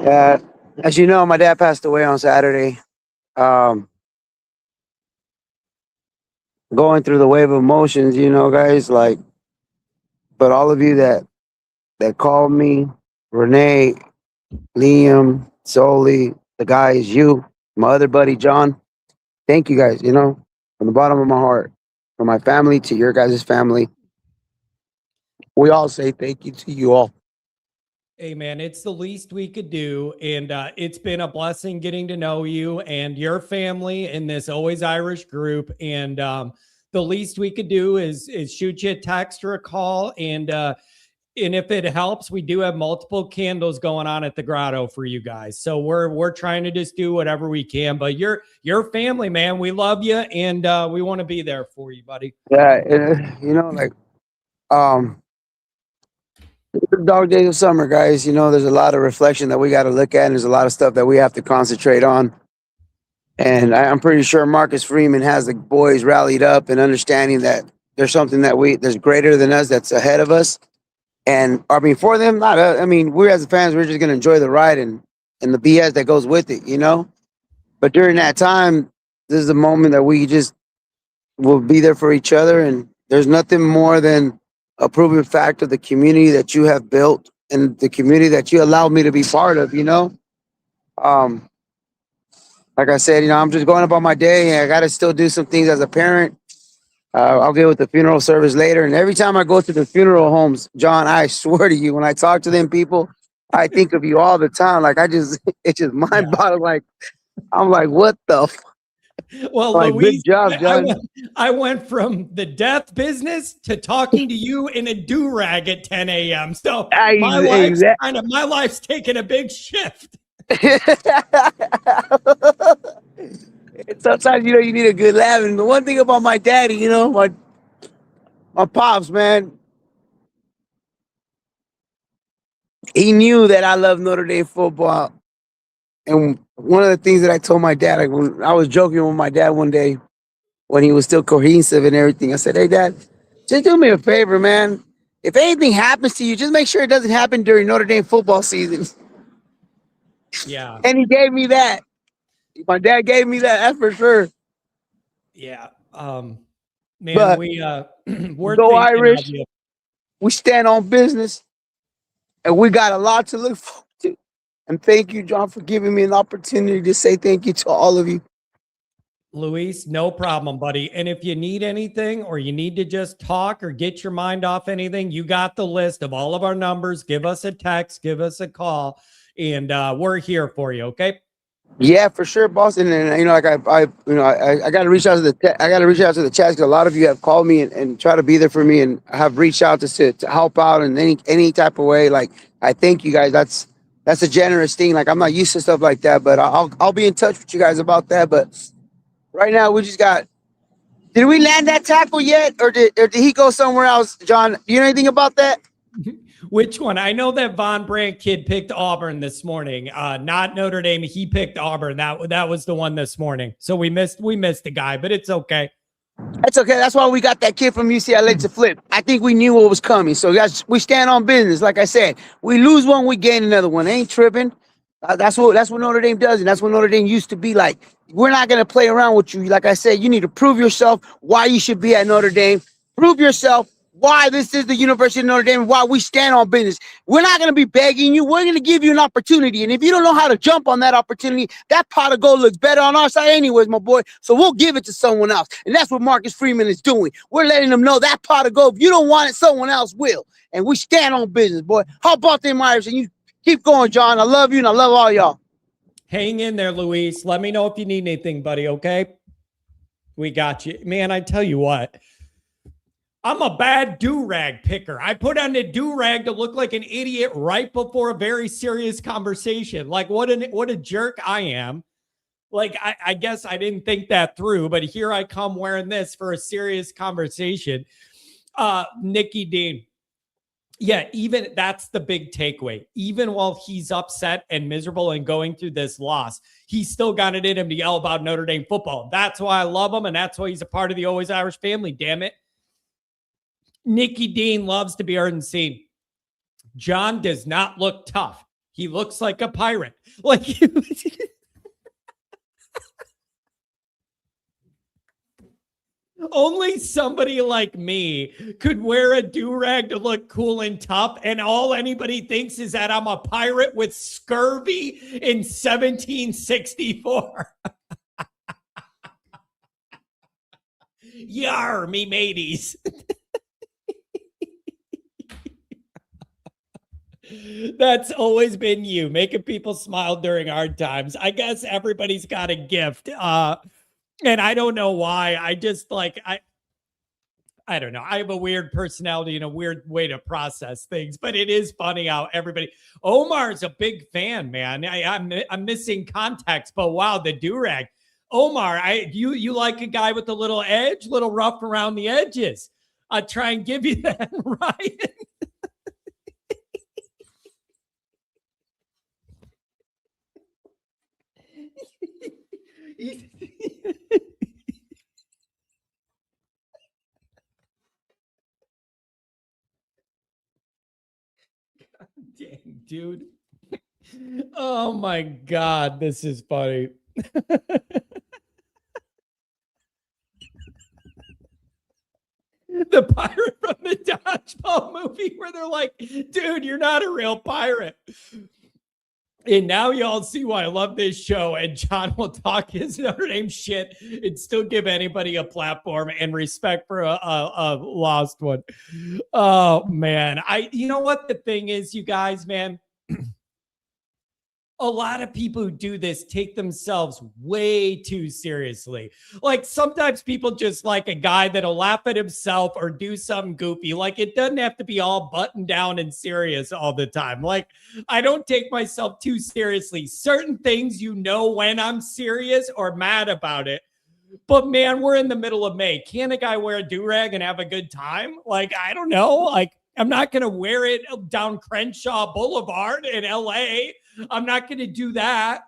As you know, my dad passed away on Saturday. Going through the wave of emotions, you know, guys, like, but all of you that called me, Renee, Liam, Soli, the guys, you, my other buddy, John. Thank you guys, you know, from the bottom of my heart, from my family to your guys' family. We all say thank you to you all. Hey, man, it's the least we could do. And it's been a blessing getting to know you and your family in this Always Irish group. And the least we could do is shoot you a text or a call. And if it helps, we do have multiple candles going on at the grotto for you guys. So we're trying to just do whatever we can. But you're family, man. We love you, and we want to be there for you, buddy. Yeah, you know, like, the dog days of summer, guys. You know, there's a lot of reflection that we got to look at, and there's a lot of stuff that we have to concentrate on. And I'm pretty sure Marcus Freeman has the boys rallied up and understanding that there's something that there's greater than us that's ahead of us. And I mean, for them, not us. I mean, we as fans, we're just gonna enjoy the ride and the BS that goes with it, you know. But during that time, this is a moment that we just will be there for each other, and there's nothing more than a proven fact of the community that you have built and the community that you allowed me to be part of. You know, um, like I said, you know, I'm just going about my day, and I got to still do some things as a parent. I'll get with the funeral service later. And every time I go to the funeral homes, John, I swear to you, when I talk to them people, I think of you all the time. Like it's just mind boggling. Like I'm like, what the? Well, Like, good Luis, job, John. I went from the death business to talking to you in a do-rag at 10 a.m. So my life's taken a big shift. Sometimes you know you need a good laugh. And the one thing about my daddy, you know, my pops, man, he knew that I love Notre Dame football. And one of the things that I told my dad, like when I was joking with my dad one day when he was still cohesive and everything, I said, "Hey, Dad, just do me a favor, man. If anything happens to you, just make sure it doesn't happen during Notre Dame football season." Yeah. And he gave me that. My dad gave me that. That's for sure. Yeah. Man, But we're go thinking of Irish. you. We stand on business, and we got a lot to look forward to. And thank you, John, for giving me an opportunity to say thank you to all of you. Luis, no problem, buddy. And if you need anything or you need to just talk or get your mind off anything, you got the list of all of our numbers. Give us a text, give us a call, and we're here for you. Okay. Yeah, for sure, boss. And you know, like I got to reach out to I got to reach out to the chat because a lot of you have called me and try to be there for me, and have reached out to help out in any type of way. Like I thank you guys. That's a generous thing. Like I'm not used to stuff like that, but I'll be in touch with you guys about that. But right now we just got. Did we land that tackle yet, or did he go somewhere else, John? Do you know anything about that? Which one? I know that Von Brandt kid picked Auburn this morning. Not Notre Dame. He picked Auburn. That was the one this morning. So we missed the guy, but it's okay. That's okay. That's why we got that kid from UCLA to flip. I think we knew what was coming. So guys, we stand on business. Like I said, we lose one, we gain another one. Ain't tripping. That's what Notre Dame does, and that's what Notre Dame used to be like. We're not gonna play around with you. Like I said, you need to prove yourself why you should be at Notre Dame. Prove yourself why this is the University of Notre Dame, why we stand on business. We're not going to be begging you. We're going to give you an opportunity. And if you don't know how to jump on that opportunity, that pot of gold looks better on our side anyways, my boy. So we'll give it to someone else. And that's what Marcus Freeman is doing. We're letting them know that pot of gold, if you don't want it, someone else will. And we stand on business, boy. How about them Irish? And you keep going, John. I love you, and I love all y'all. Hang in there, Luis. Let me know if you need anything, buddy, okay? We got you. Man, I tell you what. I'm a bad do-rag picker. I put on a do-rag to look like an idiot right before a very serious conversation. Like what a jerk I am. Like I guess I didn't think that through, but here I come wearing this for a serious conversation. Nikki Dean. Yeah, even that's the big takeaway. Even while he's upset and miserable and going through this loss, he's still got it in him to yell about Notre Dame football. That's why I love him, and that's why he's a part of the Always Irish family, damn it. Nikki Dean loves to be heard and seen. John does not look tough. He looks like a pirate. Like only somebody like me could wear a do-rag to look cool and tough, and all anybody thinks is that I'm a pirate with scurvy in 1764. Yar, me mateys. That's always been you, making people smile during hard times. I guess everybody's got a gift. And I don't know why. I just like I don't know. I have a weird personality and a weird way to process things, but it is funny how everybody. Omar's a big fan, man. I'm missing context, but wow, the do-rag. Omar, you like a guy with a little edge, little rough around the edges. I'll try and give you that, right? Dang, dude. Oh my God, this is funny. The pirate from the Dodgeball movie where they're like, dude, you're not a real pirate. And now y'all see why I love this show. And John will talk his Notre Dame shit and still give anybody a platform and respect for a lost one. Oh man. You know what the thing is, you guys, man? A lot of people who do this take themselves way too seriously. Like sometimes people just like a guy that'll laugh at himself or do something goofy. Like it doesn't have to be all buttoned down and serious all the time. Like I don't take myself too seriously. Certain things, you know, when I'm serious or mad about it. But man, we're in the middle of May. Can a guy wear a do-rag and have a good time? Like, I don't know. Like, I'm not going to wear it down Crenshaw Boulevard in LA. I'm not going to do that.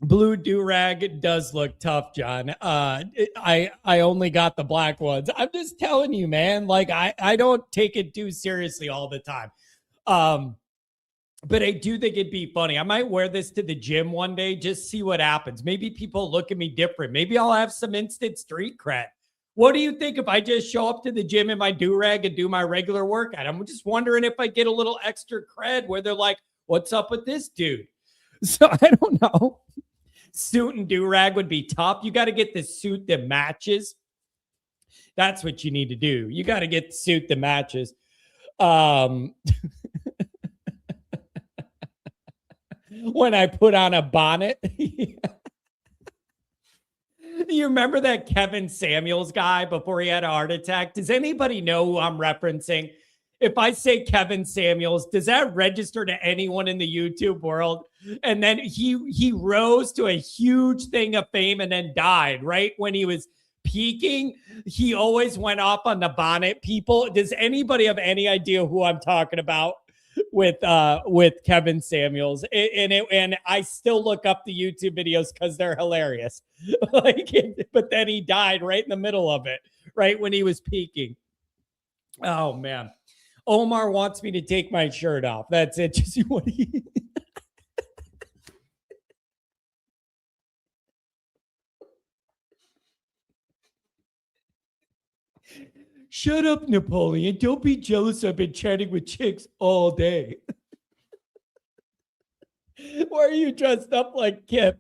Blue do-rag does look tough, John. I only got the black ones. I'm just telling you, man. Like, I don't take it too seriously all the time. But I do think it'd be funny. I might wear this to the gym one day, just see what happens. Maybe people look at me different. Maybe I'll have some instant street cred. What do you think if I just show up to the gym in my do-rag and do my regular workout? I'm just wondering if I get a little extra cred where they're like, what's up with this dude? So I don't know. Suit and do-rag would be tough. You got to get the suit that matches. That's what you need to do. You got to get the suit that matches. When I put on a bonnet. You remember that Kevin Samuels guy before he had a heart attack? Does anybody know who I'm referencing? If I say Kevin Samuels, does that register to anyone in the YouTube world? And then he rose to a huge thing of fame and then died right when he was peaking. He always went off on the bonnet people. Does anybody have any idea who I'm talking about with Kevin Samuels? And I still look up the YouTube videos because they're hilarious. But then he died right in the middle of it, right when he was peaking. Oh man. Omar wants me to take my shirt off. That's it. Just what he Shut up, Napoleon. Don't be jealous. I've been chatting with chicks all day. Why are you dressed up like Kip?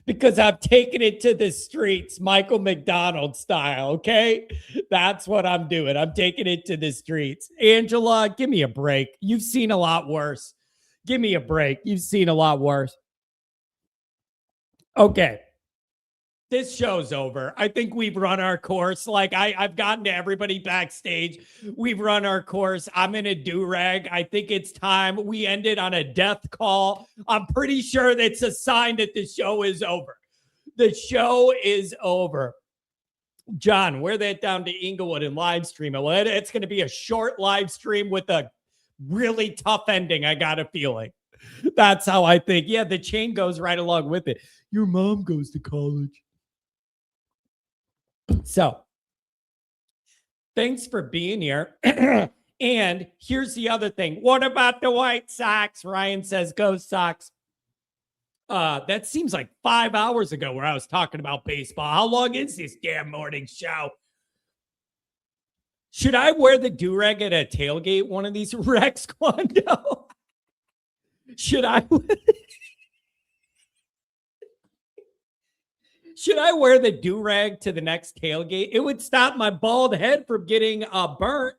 Because I've taken it to the streets, Michael McDonald style, okay? That's what I'm doing. I'm taking it to the streets. Angela, give me a break. You've seen a lot worse. Give me a break. You've seen a lot worse. Okay. This show's over. I think we've run our course. Like I've gotten to everybody backstage. We've run our course. I'm in a do-rag. I think it's time. We ended on a death call. I'm pretty sure that's a sign that the show is over. The show is over. John, wear that down to Inglewood and live stream it. Well, it's going to be a short live stream with a really tough ending. I got a feeling. That's how I think. Yeah, the chain goes right along with it. Your mom goes to college. So, thanks for being here. And here's the other thing. What about the White Sox? Ryan says, go Sox. That seems like 5 hours ago where I was talking about baseball. How long is this damn morning show? Should I wear the do-rag at a tailgate one of these Rex Quando? Should I? Should I wear the do-rag to the next tailgate? It would stop my bald head from getting burnt.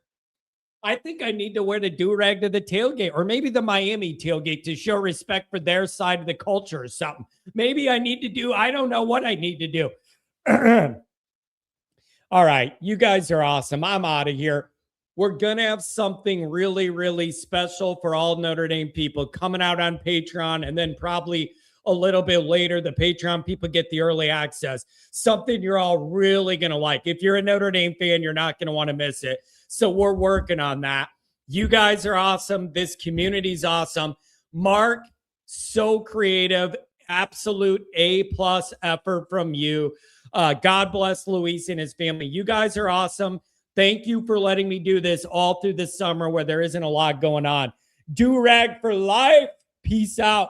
I think I need to wear the do-rag to the tailgate, or maybe the Miami tailgate to show respect for their side of the culture or something. Maybe I need to do, I don't know what I need to do. All right, you guys are awesome. I'm out of here. We're going to have something really, really special for all Notre Dame people coming out on Patreon, and then probably a little bit later, the Patreon people get the early access. Something you're all really going to like. If you're a Notre Dame fan, you're not going to want to miss it. So we're working on that. You guys are awesome. This community's awesome. Mark, so creative. Absolute A+ effort from you. God bless Luis and his family. You guys are awesome. Thank you for letting me do this all through the summer where there isn't a lot going on. Do rag for life. Peace out.